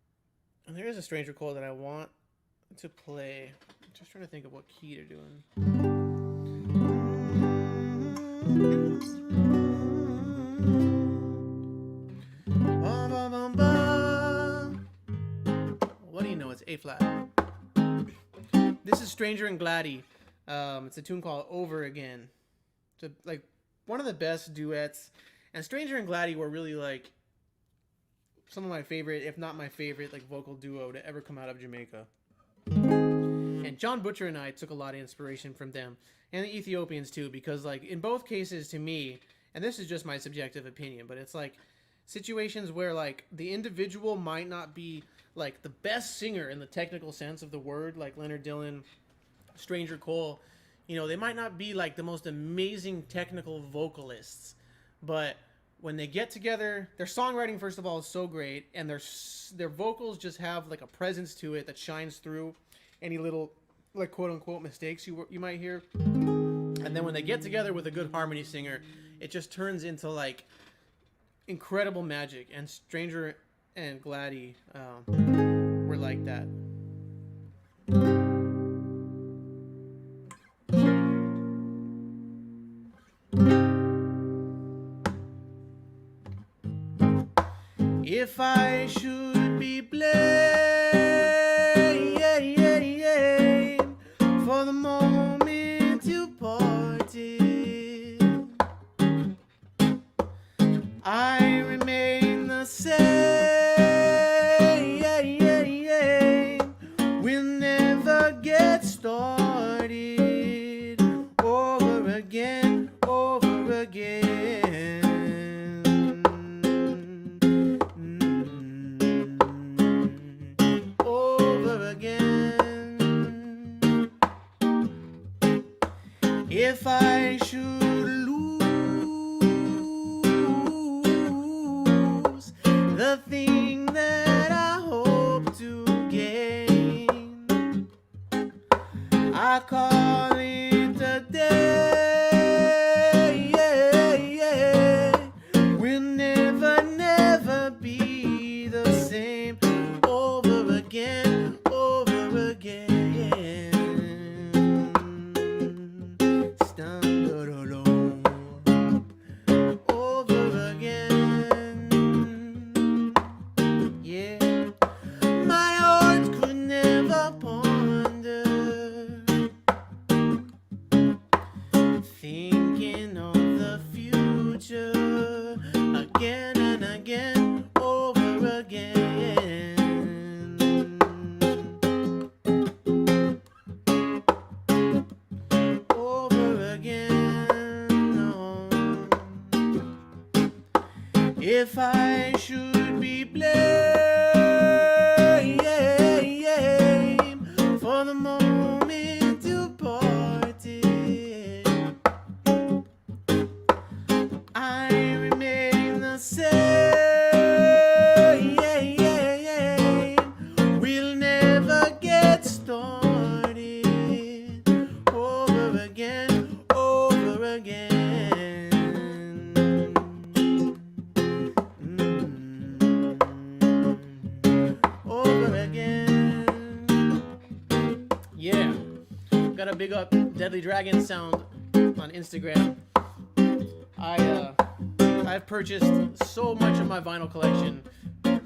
there is a Stranger Cole that I want to play. I'm just trying to think of what key they're doing. What do you know? It's A flat. This is Stranger and Gladdy. It's a tune called Over Again. It's like one of the best duets, and Stranger and Gladdy were really like some of my favorite, if not my favorite, like vocal duo to ever come out of Jamaica. And John Butcher and I took a lot of inspiration from them, and the Ethiopians too, because like in both cases to me, and this is just my subjective opinion, but it's like situations where like the individual might not be like the best singer in the technical sense of the word, like Leonard Dillon, Stranger Cole. They might not be like the most amazing technical vocalists, but when they get together, their songwriting, first of all, is so great, and their vocals just have like a presence to it that shines through any little like quote unquote mistakes you might hear. And then when they get together with a good harmony singer, it just turns into like incredible magic. And Stranger and Gladdy were like that. If I should be blamed for the moment you parted, I remain the same. We'll never get started over again, over again. If I should lose the thing that I hope to gain, I call it a day. We'll never, never be the same over again, over again. Over again, yeah. My heart could never ponder, thinking of the future again and again, over again. Over again, oh. If I should be blamed for the moment you parted, I remain the same. We'll never get started over again, over again. Over again. Yeah. Gotta big up Deadly Dragon Sound on Instagram. I've purchased so much of my vinyl collection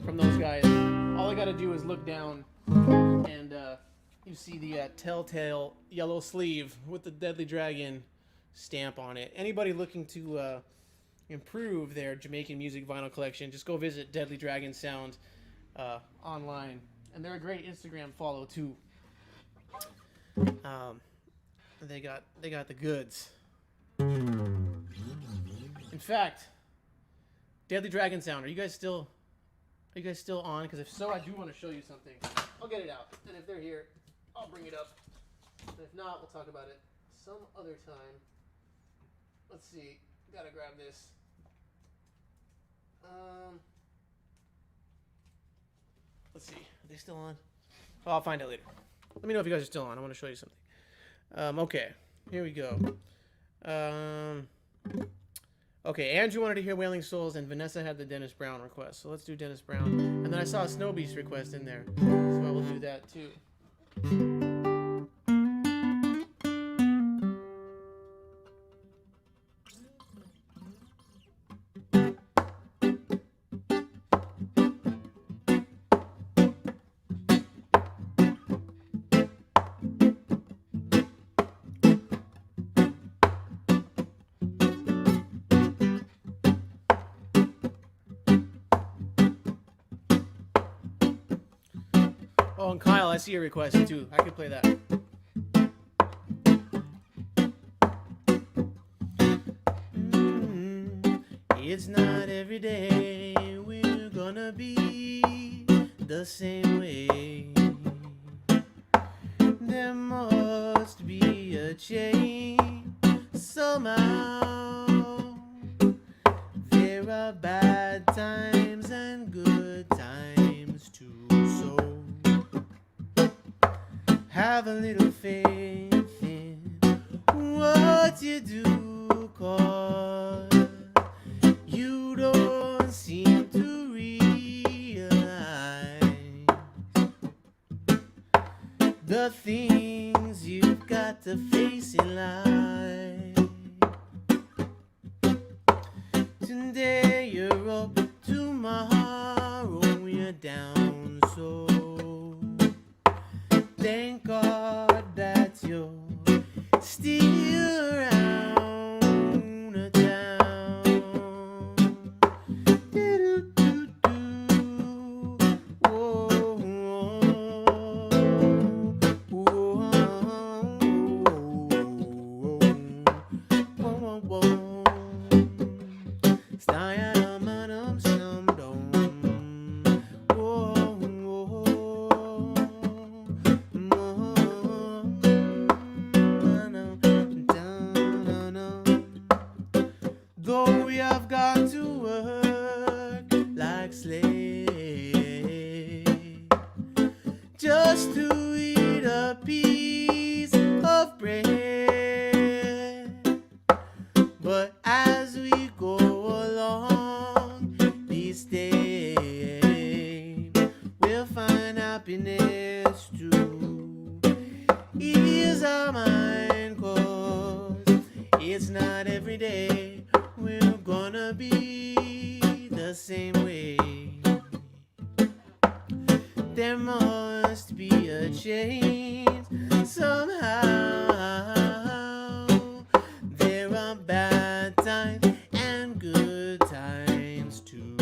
from those guys. All I gotta do is look down and you see the telltale yellow sleeve with the Deadly Dragon stamp on it. Anybody looking to improve their Jamaican music vinyl collection, just go visit Deadly Dragon Sound online, and they're a great Instagram follow too. They got the goods. In fact, Deadly Dragon Sound, are you guys still on? Because if so, I do want to show you something. I'll get it out, and if they're here, I'll bring it up. And if not, we'll talk about it some other time. Let's see. Gotta grab this. Let's see. Are they still on? Oh, I'll find out later. Let me know if you guys are still on. I want to show you something. Okay. Here we go. Okay, Andrew wanted to hear Wailing Souls, and Vanessa had the Dennis Brown request. So let's do Dennis Brown. And then I saw a Snow Beast request in there. So I will do that too. Oh, and Kyle, I see your request too. I could play that. It's not every day we're gonna be the same way. There must be a change somehow. There are bad times and good times too, so have a little faith in what you do, 'cause you don't seem to realize the things you've got to face in life. Today you're up, tomorrow you're down, so thank God that you're still around town. Whoa, whoa, whoa, though we have got to work like slaves just to eat a piece of bread. But as we go along these days, we'll find happiness too. Ease our mind, 'cause it's not every day we're gonna be the same way. There must be a change somehow. There are bad times and good times too,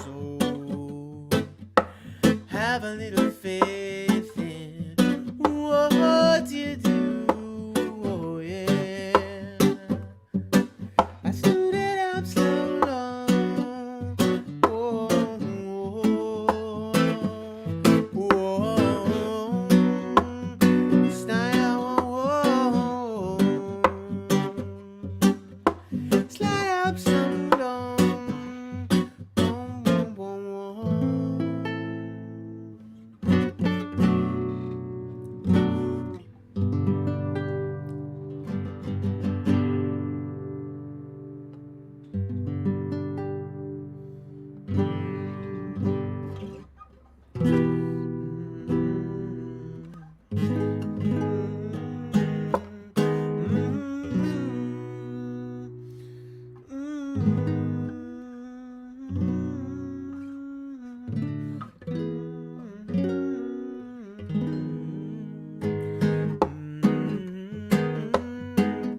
so have a little faith in what you do. Oh yeah, I stood it up so long. Oh, oh, oh, style, oh, slide up some long. Oh, oh, oh,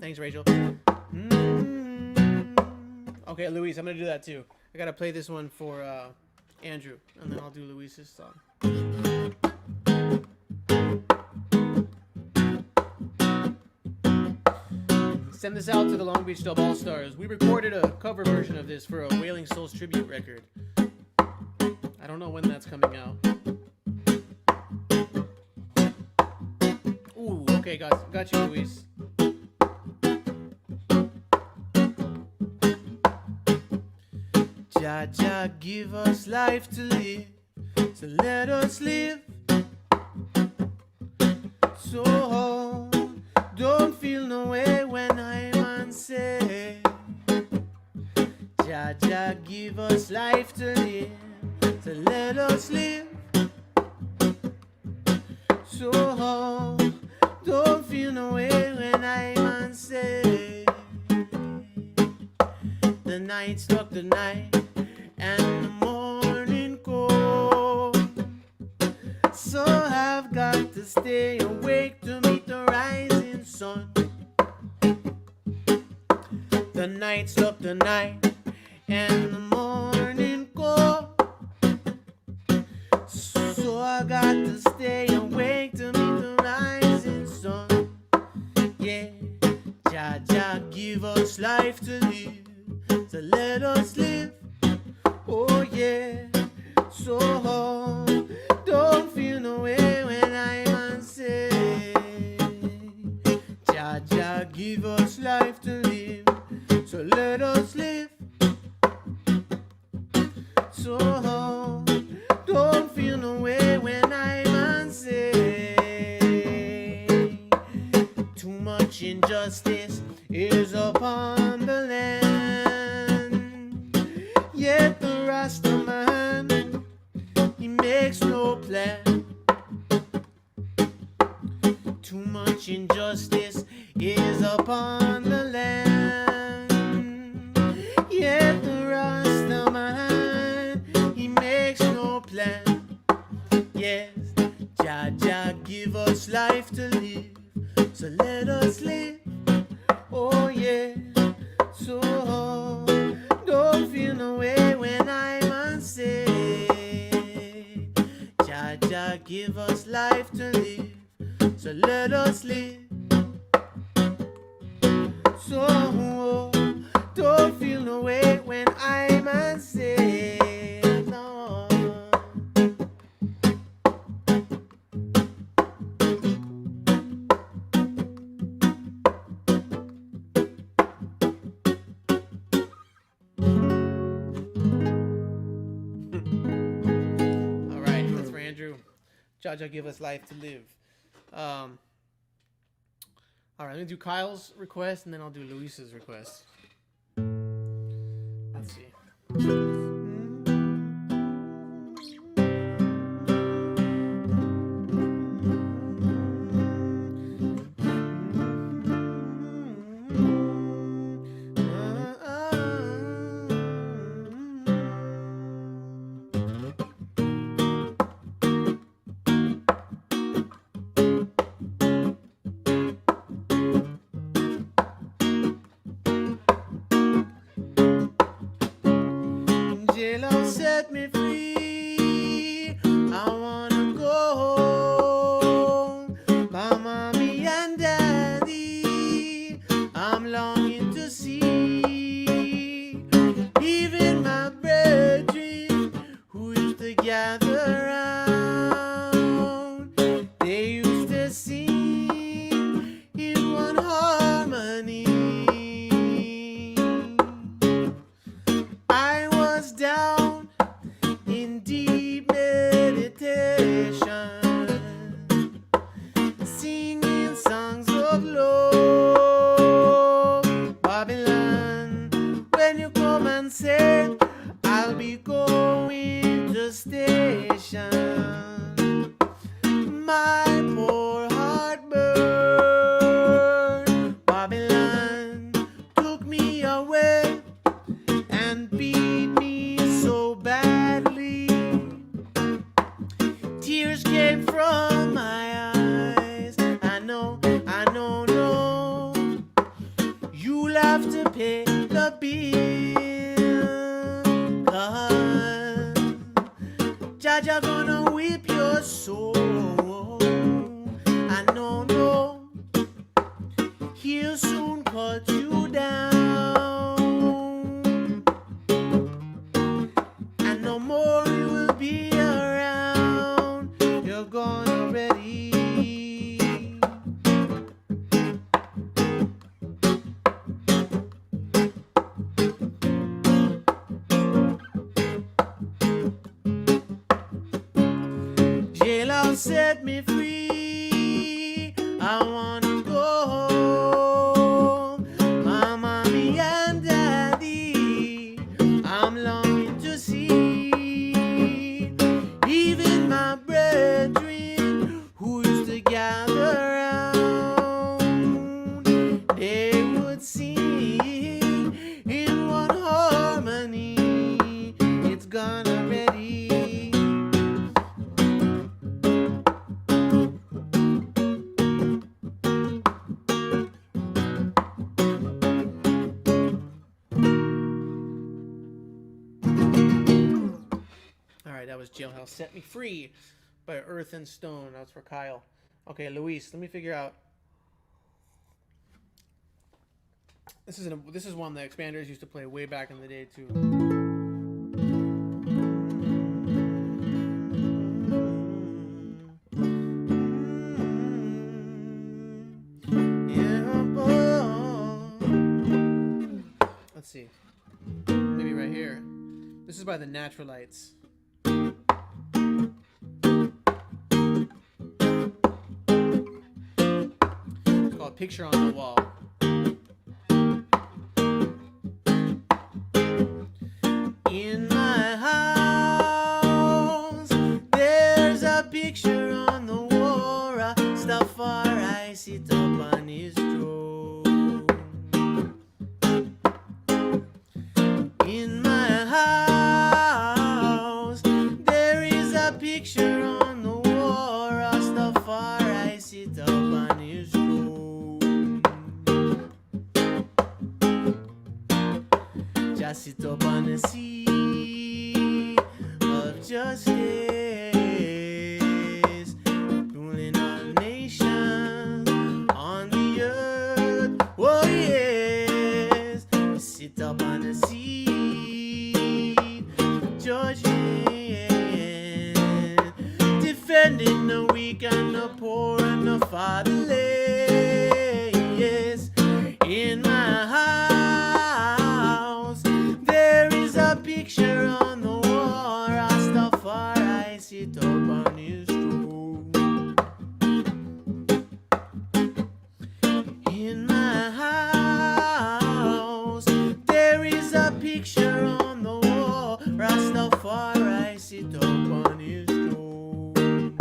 Thanks, Rachel. Okay, Luis, I'm gonna do that too. I gotta play this one for Andrew, and then I'll do Luis's song. Send this out to the Long Beach Dub All Stars. We recorded a cover version of this for a Wailing Souls tribute record. I don't know when that's coming out. Ooh, okay, guys, got you, Luis. Jah Jah give us life to live, so let us live. So don't feel no way when I'm unsafe. Jah Jah give us life to live, so let us live. So don't feel no way when I'm unsafe. The night struck the night and the morning cold, so I've got to stay awake to meet the rising sun. The night struck the night and the morning cold, so I got to stay awake to meet the rising sun. Yeah, Jah Jah give us life to live, so let us live. Oh yeah, so don't feel no way when I'm unsafe. Jah Jah give us life to live, so let us live. So don't feel no way when I'm unsafe. Too much injustice is upon the land, yet the Rasta man, he makes no plan. Too much injustice is upon the land, yet the Rasta man, he makes no plan. Yes, Jah Jah give us life to live, so let us live. Oh yeah, so don't feel no way when I'm unsafe. Jah Jah give us life to live, so let us live. So don't feel no way when I'm unsafe. No. All right, that's for Andrew. Jah Jah give us life to live. All right, I'm gonna do Kyle's request and then I'll do Luis's request. Let's see. Jail set me free. I wanna go home by mommy and daddy. I'm longing to see even my brethren who used to gather round. They used to sing in one harmony. I was down in deep meditation, singing songs of love. Babylon, when you come and say I'll be going to station, my poor heart burned. Babylon took me away and beat me so badly. Tears came from my eyes. I know, no. You'll have to pay the bill. Jaja gonna whip your soul. I know, no, he'll soon cut you down, and no more you will be around. You're gone already. Jailhouse set me free. I wanna go home. My mommy and daddy, I'm longing to see. Even my brethren who used to gather round, they would sing in one harmony. It's gone already. Alright, that was Jailhouse Set Me Free by Earth and Stone. That was for Kyle. Okay, Luis, let me figure out. This is one the Expanders used to play way back in the day too. Yeah, let's see. Maybe right here. This is by the Naturalites. It's called Picture on the Wall. In my house, there's a picture on the wall. Rastafari sit up on his throne. In my house, there is a picture on the wall. Rastafari sit up on his throne. Just sit up on the seat of justice, ruling all nations on the earth. Oh yes, sit up on the seat, judging, defending the weak and the poor and the fatherless. Yes, in my house, there is a picture on the wall. Rastafari sit up on his throne. In my house, there is a picture on the wall. Rastafari sit up on his throne.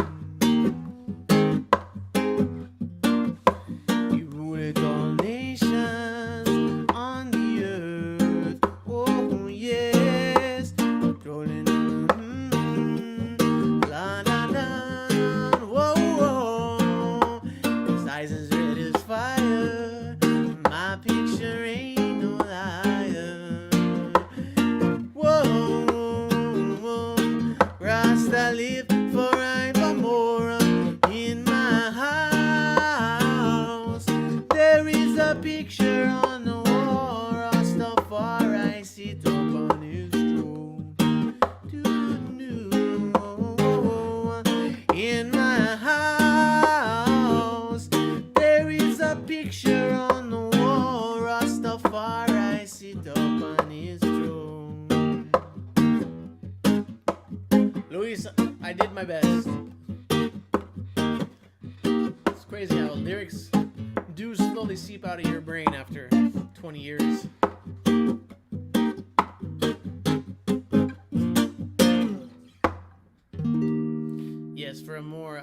He ruled all nations on the earth. Oh yes, rolling la la la. Whoa, whoa. His eyes as red as fire. My picture ain't no liar. Whoa, whoa. Rasta live forevermore. In my house, there is a picture on the wall. Rastafari sit up on his throne. In my house, there is a picture on the wall. Rastafari sit up on his throne. Luis, I did my best. It's crazy how lyrics do slowly seep out of your brain after 20 years. Yes, for a more,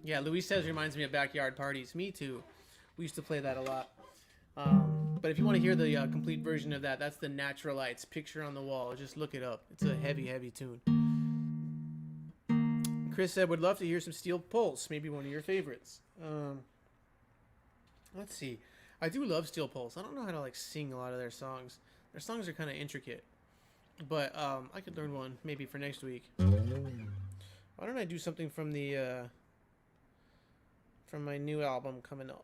yeah, Luis says reminds me of backyard parties. Me too. We used to play that a lot. But if you want to hear the complete version of that, that's the Naturalites, Picture on the Wall. Just look it up. It's a heavy, heavy tune. Chris said, would love to hear some Steel Pulse, maybe one of your favorites. Let's see. I do love Steel Pulse. I don't know how to like sing a lot of their songs. Their songs are kind of intricate. But I could learn one maybe for next week. Why don't I do something from the from my new album coming up?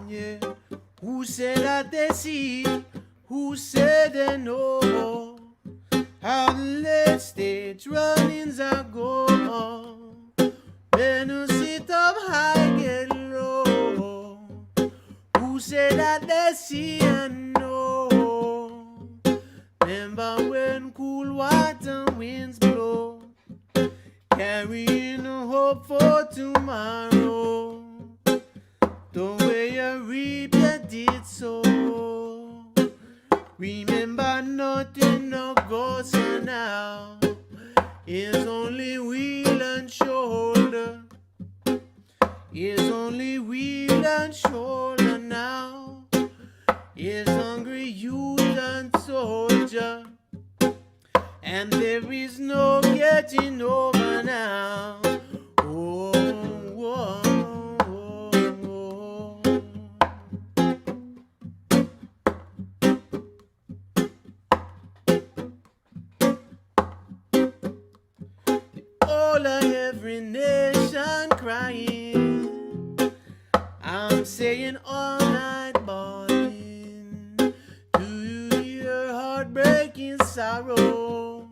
Yeah. Who said that they see? Who said they know how the late stage runnings are go? When you sit up high, get low. Who said that they see and know? Remember when cool water winds blow, carrying a hope for tomorrow. The way you reap, you did so. Remember, nothing no goes on now. It's only wheel and shoulder. It's only wheel and shoulder now. It's hungry youth and soldier, and there is no getting over now. Oh, oh. All of every nation crying, I'm saying all night bawling. Do you hear heartbreaking sorrow?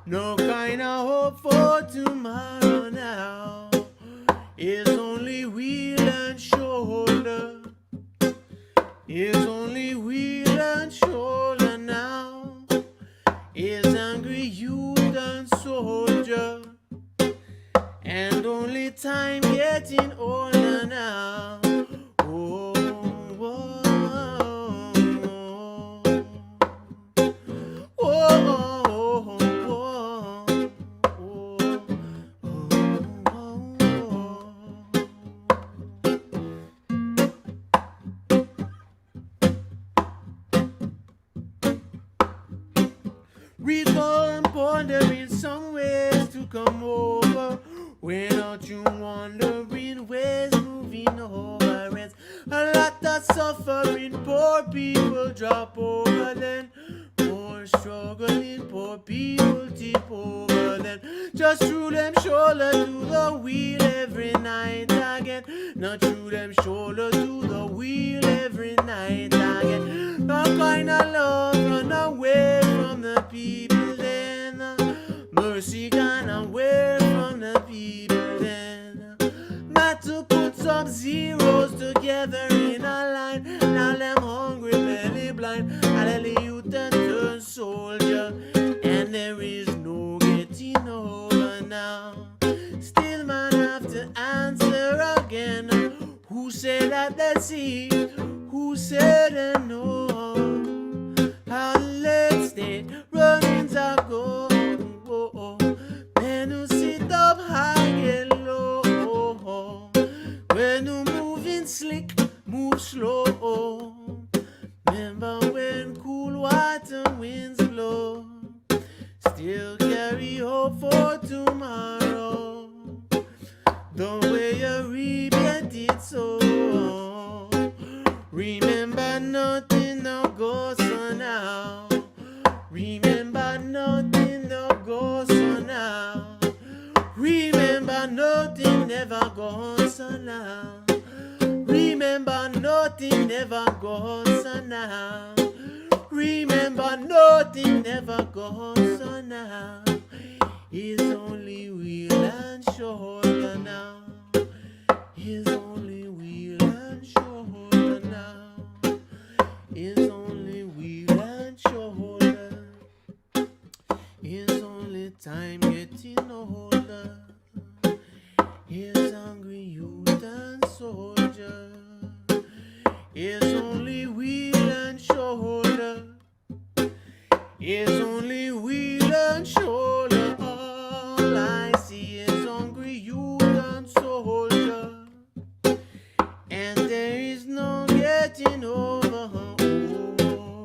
No kind of hope for tomorrow now. It's only wheel and shoulder. It's only wheel and shoulder now. It's hungry youth and soldier, and only time getting older now. Oh, oh, oh, oh, recall and pondering some ways to come over. When out you wandering ways moving over ends. A lot of suffering, poor people drop over then. More struggling, poor people tip over then. Just through them shoulder to the wheel every night again. Not through them shoulder to the wheel every night again. No kind of love run away from the people then. Mercy gone away from the people then. Got to put some zeros together in a line. Now them hungry, belly blind. And the youth and turn soldier, and there is no getting over now. Still man have to answer again. Who said that they see? Who said they know how late state runnings are go? When you sit up high, get low. When you moving slick, move slow. Remember when cool water winds blow. Still carry hope for tomorrow. The way you reap, you did so. Remember nothing no goes on now. Remember nothing no goes on now. Remember nothing never goes on now. Remember nothing never goes on now. Remember nothing never goes on now. It's only wheel and shoulder now. It's only wheel and shoulder now. It's only wheel and shoulder. It's only time getting older. It's hungry youth and soldier. It's only wheel and shoulder. It's only wheel and shoulder. All I see is hungry youth and soldier, and there is no getting over. Oh.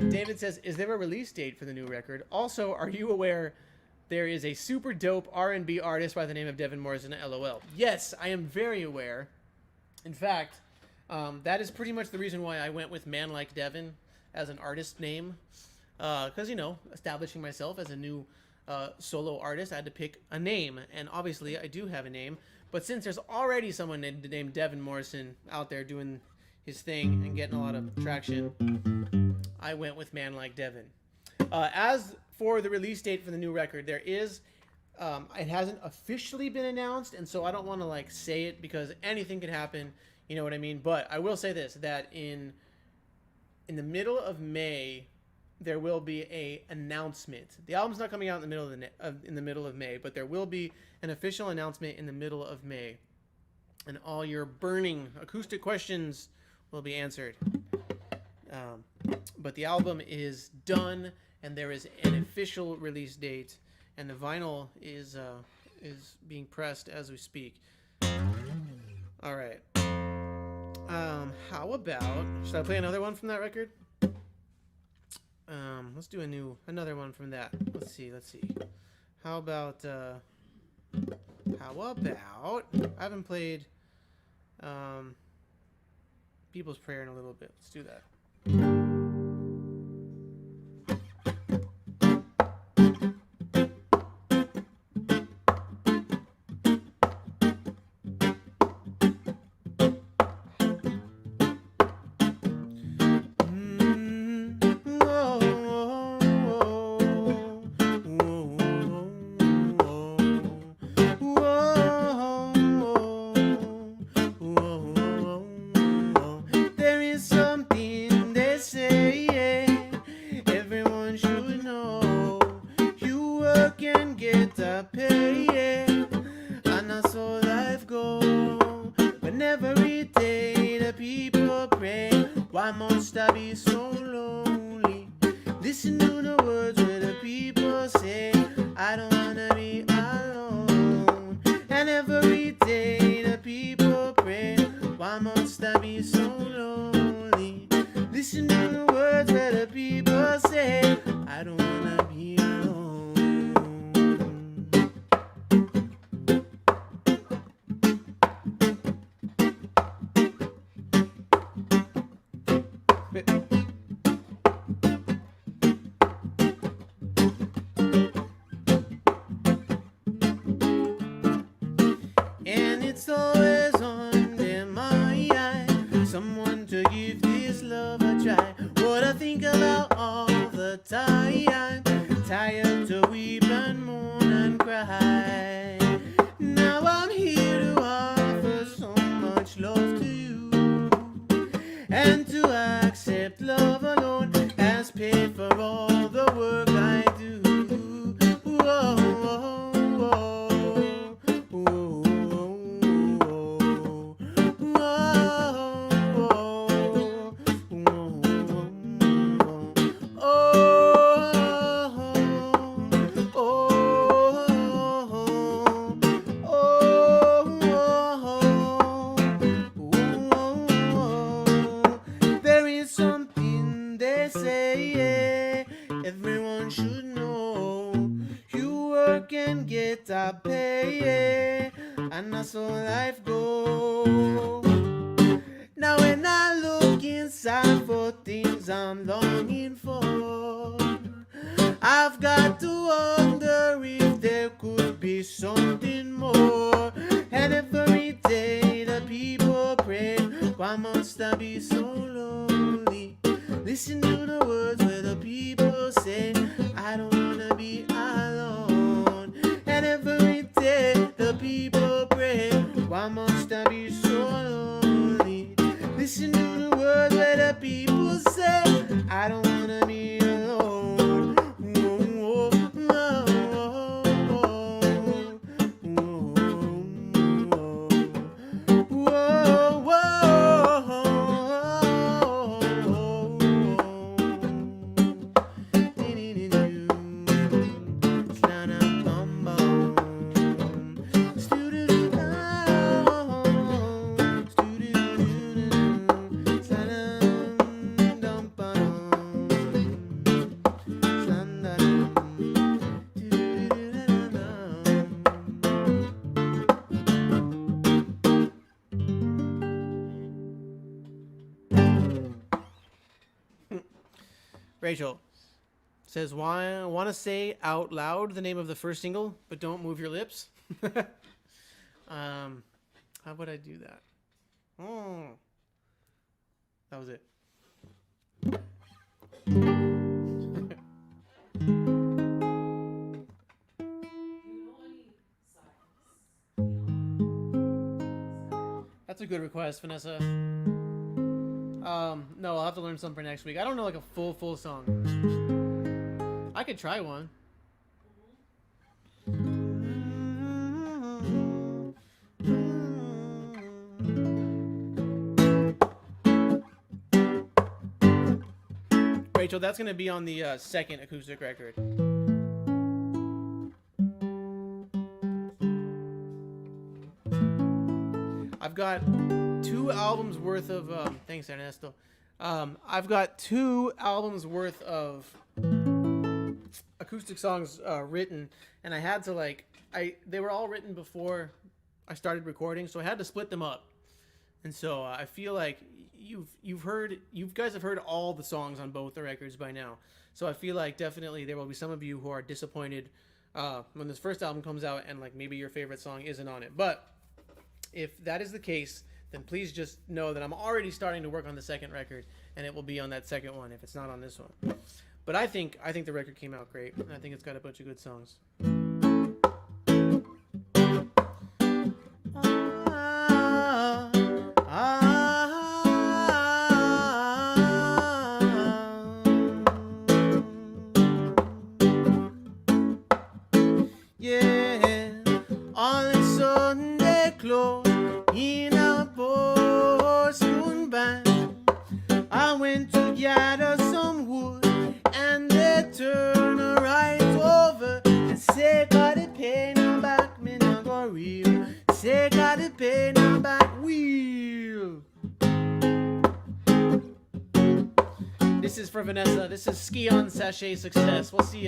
David says, is there a release date for the new record? Also, are you aware there is a super dope R&B artist by the name of Devin Morrison? LOL. Yes, I am very aware. In fact, that is pretty much the reason why I went with Man-Like-Devin as an artist name. Because, establishing myself as a new solo artist, I had to pick a name. And obviously, I do have a name. But since there's already someone named Devin Morrison out there doing his thing and getting a lot of traction, I went with Man-Like-Devin. As for the release date for the new record, there is... it hasn't officially been announced, and so I don't want to say it because anything can happen. You know what I mean? But I will say this: that in the middle of May, there will be a announcement. The album's not coming out in the middle of May, but there will be an official announcement in the middle of May, and all your burning acoustic questions will be answered. But the album is done, and there is an official release date. And the vinyl is being pressed as we speak. All right. How about... Should I play another one from that record? Let's do another one from that. Let's see. How about... I haven't played People's Prayer in a little bit. Let's do that. Rachel says, want to say out loud the name of the first single, but don't move your lips? How would I do that? Oh, that was it. That's a good request, Vanessa. No, I'll have to learn some for next week. I don't know like a full song. I could try one. Rachel, that's going to be on the second acoustic record. I've got 2 albums worth of... thanks, Ernesto. I've got 2 albums worth of acoustic songs written, and I had to they were all written before I started recording, so I had to split them up. And so I feel like you guys have heard all the songs on both the records by now. So I feel like definitely there will be some of you who are disappointed when this first album comes out and like maybe your favorite song isn't on it. But if that is the case, then please just know that I'm already starting to work on the second record, and it will be on that second one if it's not on this one. But I think the record came out great, and I think it's got a bunch of good songs. Yeah, on a Sunday close in a postman band, I went to gather some wood, and they turn right over and say, "Got to pay now back, me not go real." Say, "Got to pay now back, wheel." This is for Vanessa. This is Ski on Sachet Success. We'll see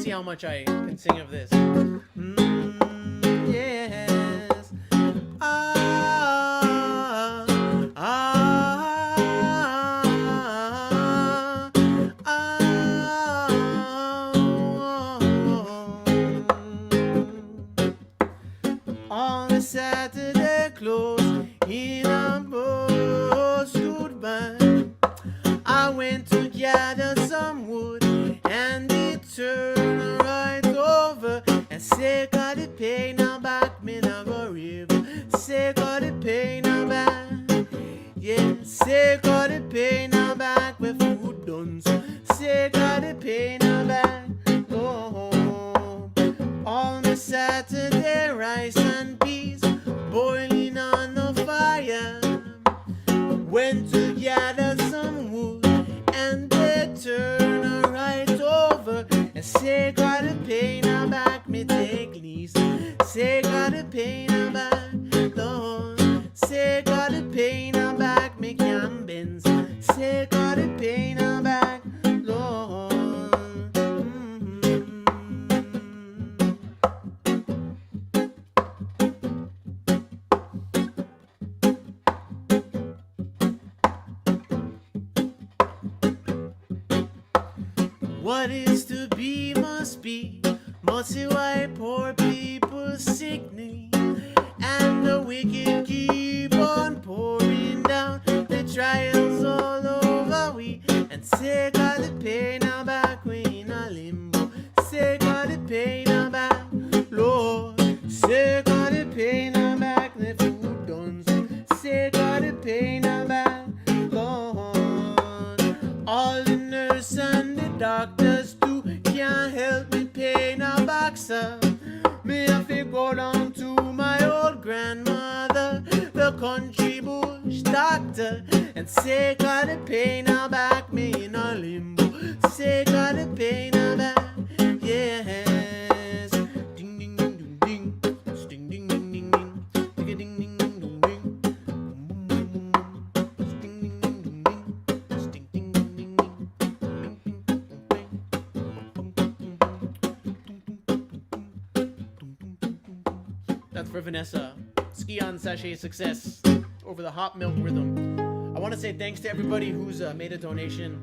how much I can sing of this. Yes. On a Saturday close in a postwood band, I went to gather some wood, and it turned right over and say, "Gotta pay now back, me now go river." Say, "Gotta pay now back." Yeah, say, "Gotta pay now back with food done." Say, "Gotta pay now back." Oh, on a Saturday, rice and peas boiling on the fire. Went to gather some wood, and they turn right over and say, "Gotta pay now back, me take lease." Say, "Gotta pay now back, Lord." Say, "Gotta pay now back, me can Benz." Say, "Gotta pay now back, Lord." What is to be must be, must see why poor people sickening, and the wicked keep on pouring down the trials all over we, and say, "Gotta pay now back, we in a limbo." Say, "Gotta pay now back, Lord." Say, "Gotta pay now back, the food done." Say, "Gotta pay now back, Lord." All the nurse and the doctors too can't help me pay now back, sir. Me have to go down to my old grandmother, the country bush doctor, and say, "Gotta pay now back, me in a limbo." Say, "Gotta pay now back, yes." Ding ding ding ding ding, ding ding ding ding ding, ding ding ding ding ding ding, ding ding ding ding ding, ding ding ding ding ding. That's for Vanessa. Ski on Sachet Success over the hot milk rhythm. I want want to say thanks to everybody who's made a donation.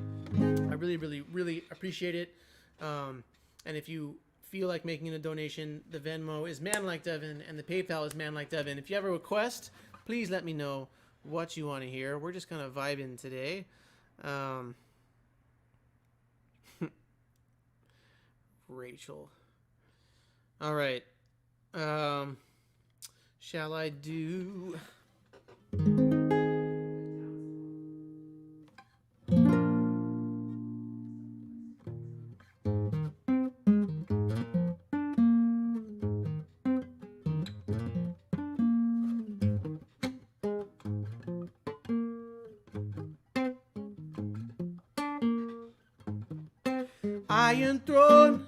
I really, really, really appreciate it. And if you feel like making a donation, the Venmo is Man-Like-Devin and the PayPal is Man-Like-Devin. If you have a request, please let me know what you want to hear. We're just kind of vibing today. Rachel. All right. Shall I do... Iron Throne,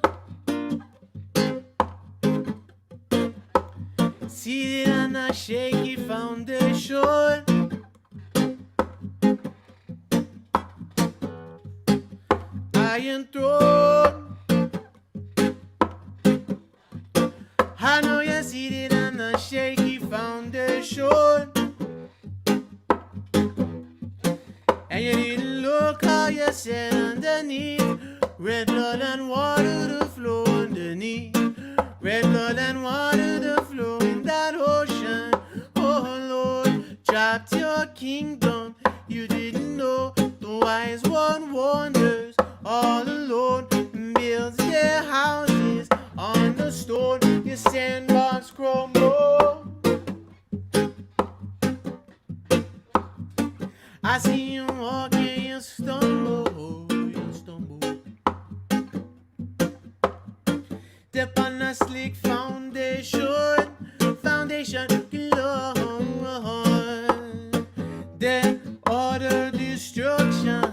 seated on a shaky foundation. Iron Throne, I know you're seated on a shaky foundation, and you didn't look how you said underneath. Red blood and water to flow underneath. Red blood and water to flow in that ocean. Oh Lord, dropped your kingdom. You didn't know the wise one wanders all alone and builds their houses on the stone. Your sandbox crumble. I see you walking, you stumble, you stumble. Step on a slick foundation, Lord. Then order destruction,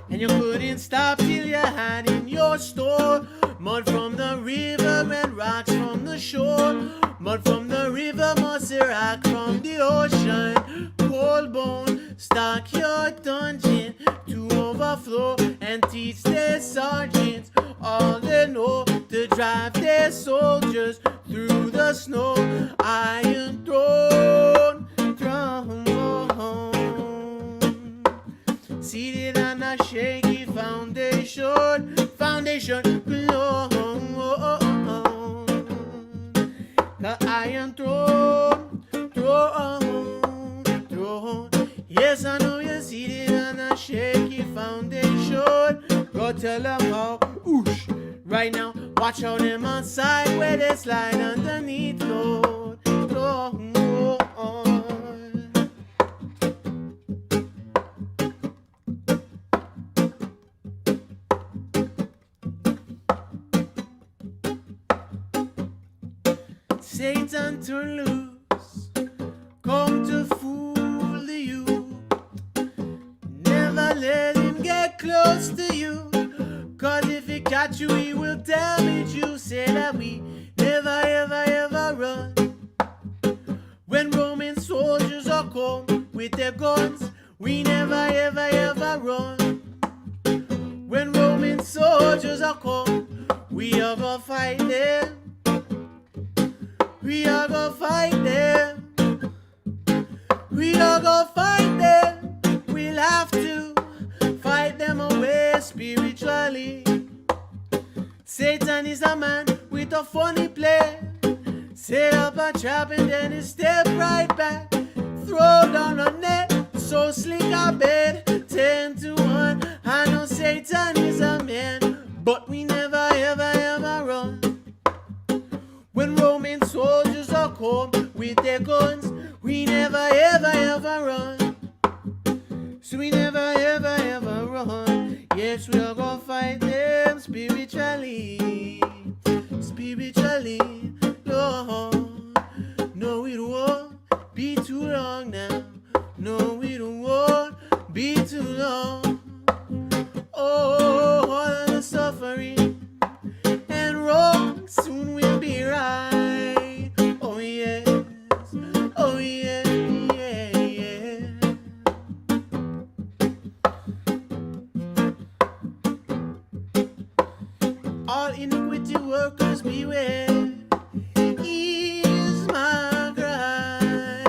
and you couldn't stop till you had in your store mud from the river and rocks from the shore. Mud from the river, mossy rock from the ocean. Cold bone, stock your dungeon to overflow and teach their sergeants all they know to drive their soldiers through the snow. Iron Throne, seated on a shaky foundation, alone. The Iron Throne. Yes, I know you're seated on a shaky foundation. Go tell them how, oosh, right now. Watch how them on side where they slide underneath, Lord. Satan turn loose, come to fool the youth. Never let him get close to you, 'cause if he catch you, he will damage you. Say that we never, ever, ever run. When Roman soldiers are come with their guns, we never, ever, ever run. When Roman soldiers are come, we are gonna fight them. We are gonna fight them. We are gonna fight them. We'll have to fight them away spiritually. Satan is a man with a funny plan. Set up a trap and then he step right back. Throw down a net, so slick a bed. 10 to 1, I know Satan is a man, but we never, ever, ever run. When Roman soldiers are come with their guns, we never, ever, ever run. So we never, ever, ever run. Yes, we are gonna fight them spiritually. Spiritually, Lord. No, it won't be too long now. No, it won't be too long. Oh, all of the suffering and wrong soon will be right. Oh yes, oh yeah, yeah, yeah. All iniquity workers beware, is my cry.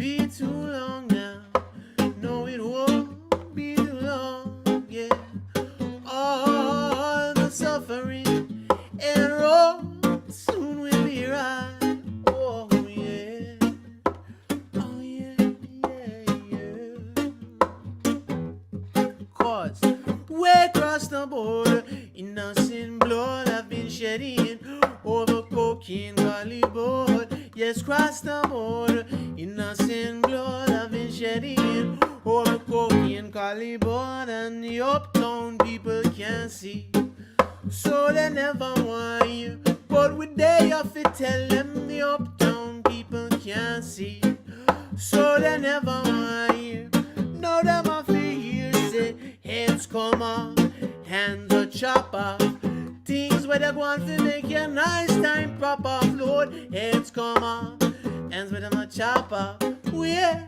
be too long now. No, it won't be too long, yeah. All the suffering and wrong soon will be right. Oh, yeah. Oh, yeah, yeah, yeah. Cause way across the border, innocent blood have been shedding over cocaine gully board. Yes, cross the border, innocent blood have been shedding over cocaine gully board, and the uptown people can't see, so they never want you. But we there have to tell them the uptown people can't see, so they never want you. Now them have to hear say heads come off, hands are chop off. Things where they want to make your nice time proper. Lord, heads come off, hands with them a chop off. Oh yeah,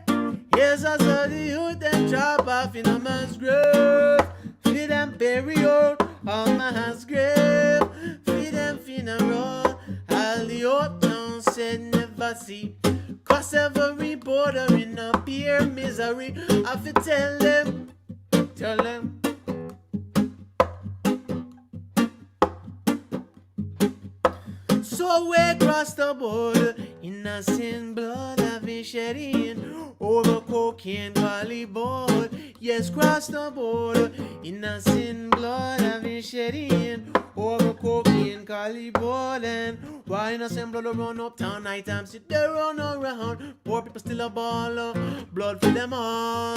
here's us all the youth and chop off in a man's grave. Feed them burial on man's grave. Feed them funeral. All the uptown said never see. Cause every border in a pure misery. I have to tell them. So way across the border, innocent blood have been shedding over cocaine gully board. Yes, cross the border, innocent blood have been shedding over cocaine gully board. And why innocent blood run uptown night time? Sit there run around, poor people still a ball, blood for them all.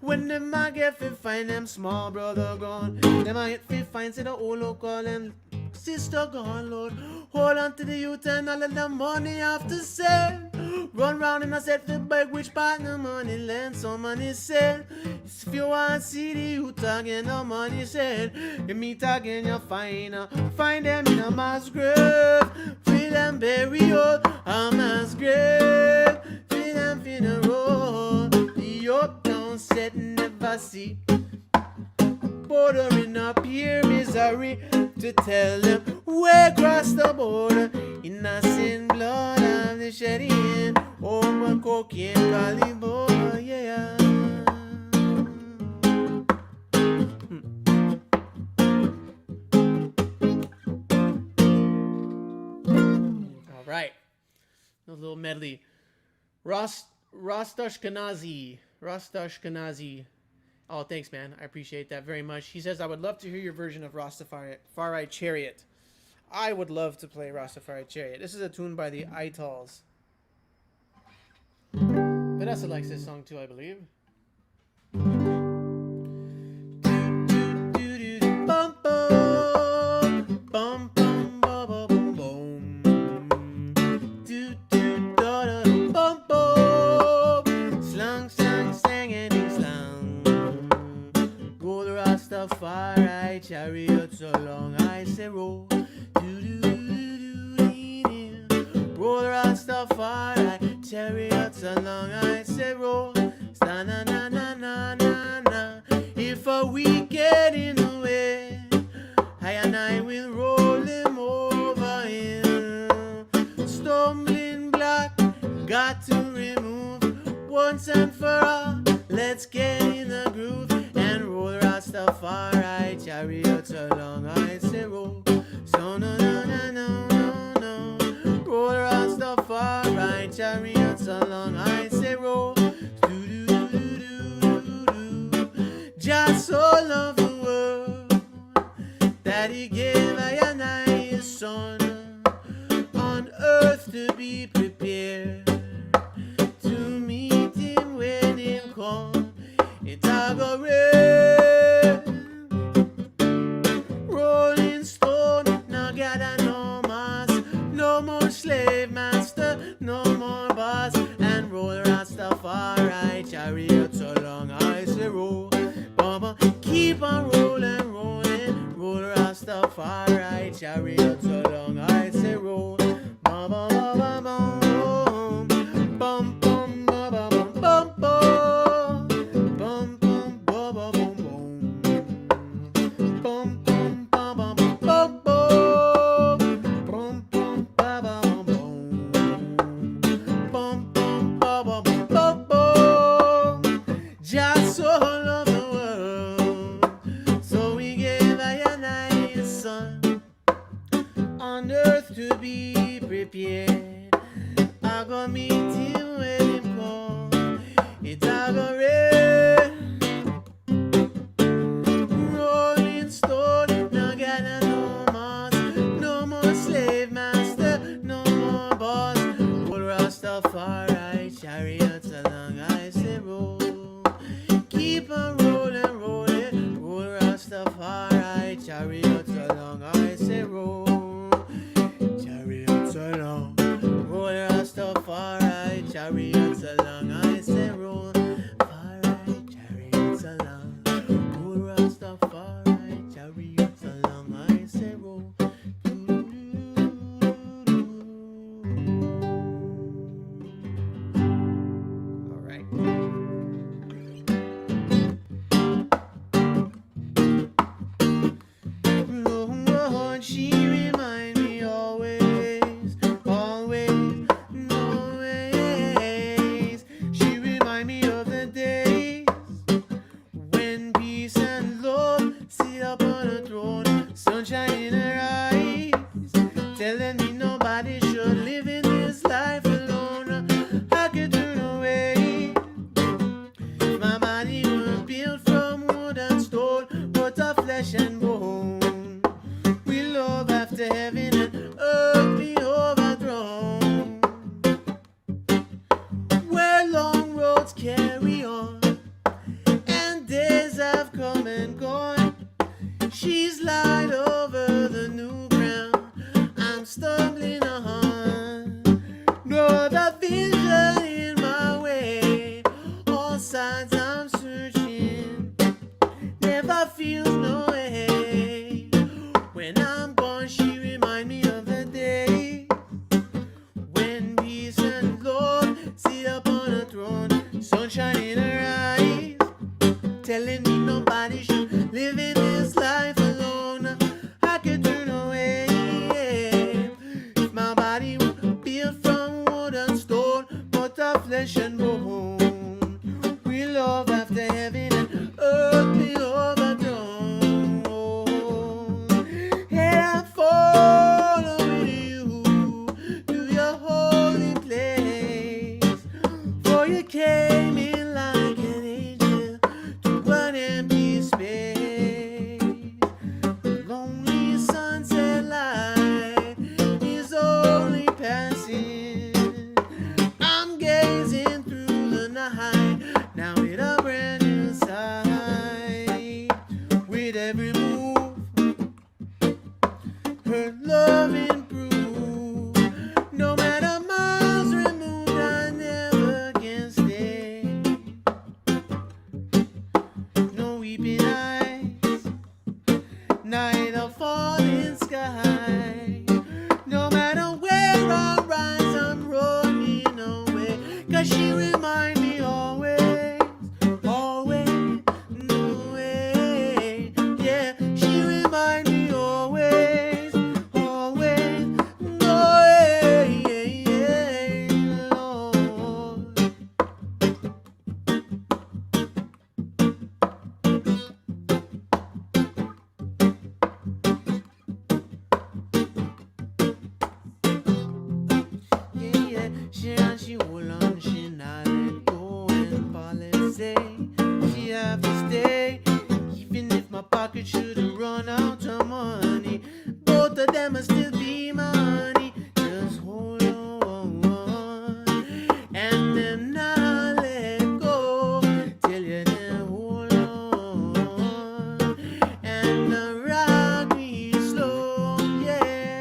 When them a get fi find them small brother gone, them a get fi find say the old local them sister gone, Lord. Hold on to the youth and all of the money have to sell. Run round in a set to beg which partner money lend. Some money sell. If you want to see the youth again, the money sell. You meet again, you find them in a mass grave. Feel them burial, a mass grave. Feel them funeral. The uptown set never see. Bordering up here misery to tell them way across the border, innocent blood of the shedding over cocaine gully boy, yeah. All right, a little medley. Rastashkenazi. Oh, thanks, man. I appreciate that very much. He says, I would love to hear your version of Rastafari Chariot. I would love to play Rastafari Chariot. This is a tune by the Itals. Vanessa likes this song too, I believe. Bum, bum, bum, bum, bum, bum, bum. Do, do, da, da, bum, bum. Slang, slang, slang, and slang. Roll the Rastafari chariots along I say roll. Roll the Rastafari chariots along I say roll. Sta na na na na na na. If a week get in the way, I and I will roll him over him. Stumbling block, got to remove once and for all. Let's get in the groove and roll Rastafari chariots along I say roll. So no no no no no no. Roll Rastafari chariots along I say roll. Do do do do do do. Just so love the world that he gave I and I his son on earth to be prepared to meet him when him come. It a go rain, Rolling Stone, no gather no mass, no more slave master, no more boss, and roll Rastafari chariots along I say roll. Baba, keep on rolling, rolling, roll Rastafari chariots along I say roll. Baba, baba, bum, bum, bum, baba, bum, bum, bum, bum, bum, baba, bum, bum, bum, bum, baba, bum, bum, bum, bum, baba, bum, bum, bum, bum, baba, bum, bum, chariots along, I say roll. Keep on rolling, rolling, roll Rastafari, chariots along, I say roll. Chariots along, roll Rastafari, chariots along, I say roll. Fari, chariots along, roll Rastafari, chariots along, I say roll. All right. Lord, she remind me always, always, always. She remind me of the days when peace and love sit up on a throne, sunshine in her eyes, telling me nobody should live in this life alone. I could turn away. My body was built from wood and stone, but of flesh and bone. We love after heaven and earth be overthrown. Where long roads carry on, and days have come and gone. She's light over the new ground I'm stumbling on. No other vision in my way, all sides I'm searching. Never feels no way. When I'm gone, she remind me of the day when peace and love sit upon a throne, sunshine in her eyes, telling me nobody should live in this life alone. I could turn away if my body was built from wood and stone, but of flesh and bone. We love after heaven and earth be overthrown. And I'm following you to your holy place, for you came in like an angel to an empty space. The lonely sunset light is only passing. I'm gazing through the night now with a brand new sight. With every move, her love improves. No matter miles removed, I never can stay. No weeping eyes, neither falling sky. No matter where I rise, I'm running away. 'Cause she remind me always, always, no way. Yeah, she remind me always, always, no way. Lord. Yeah, she hold on, she not let go, and policy she have to stay. Even if my pocket should run out of money, both of them will still be my honey. Just hold on, and then not let go till you then hold on, and rock me slow, yeah.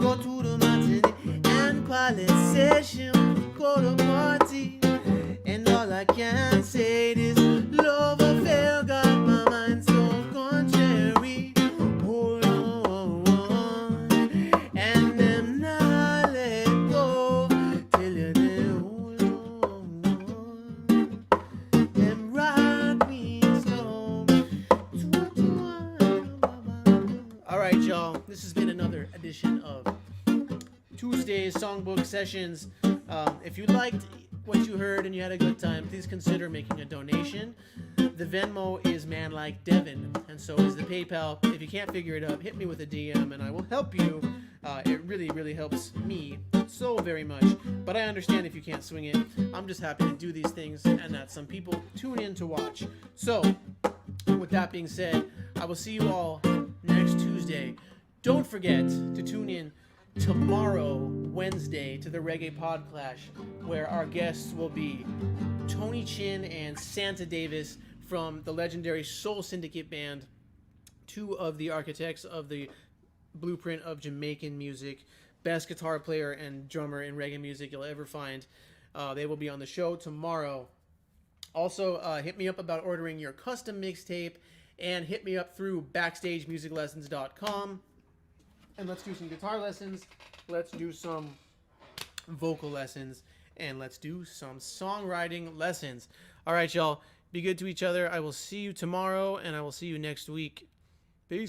Go to the matinee and policy she go to party, and all I can say is love affair got my mind so contrary. Hold on, and then not let go till you then hold on, and rock me slow. All right, y'all. This has been another edition of Tuesday's Songbook Sessions. If you liked what you heard and you had a good time, please consider making a donation. The Venmo is Man-Like-Devin, and so is the PayPal. If you can't figure it out, hit me with a DM and I will help you. It really, really helps me so very much. But I understand if you can't swing it. I'm just happy to do these things and that some people tune in to watch. So, with that being said, I will see you all next Tuesday. Don't forget to tune in tomorrow, Wednesday, to the Reggae Pod Clash, where our guests will be Tony Chin and Santa Davis from the legendary Soul Syndicate Band, two of the architects of the blueprint of Jamaican music, best guitar player and drummer in reggae music you'll ever find. They will be on the show tomorrow. Also, hit me up about ordering your custom mixtape, and hit me up through BackstageMusicLessons.com. And let's do some guitar lessons, let's do some vocal lessons, and let's do some songwriting lessons. All right, y'all. Be good to each other. I will see you tomorrow, and I will see you next week.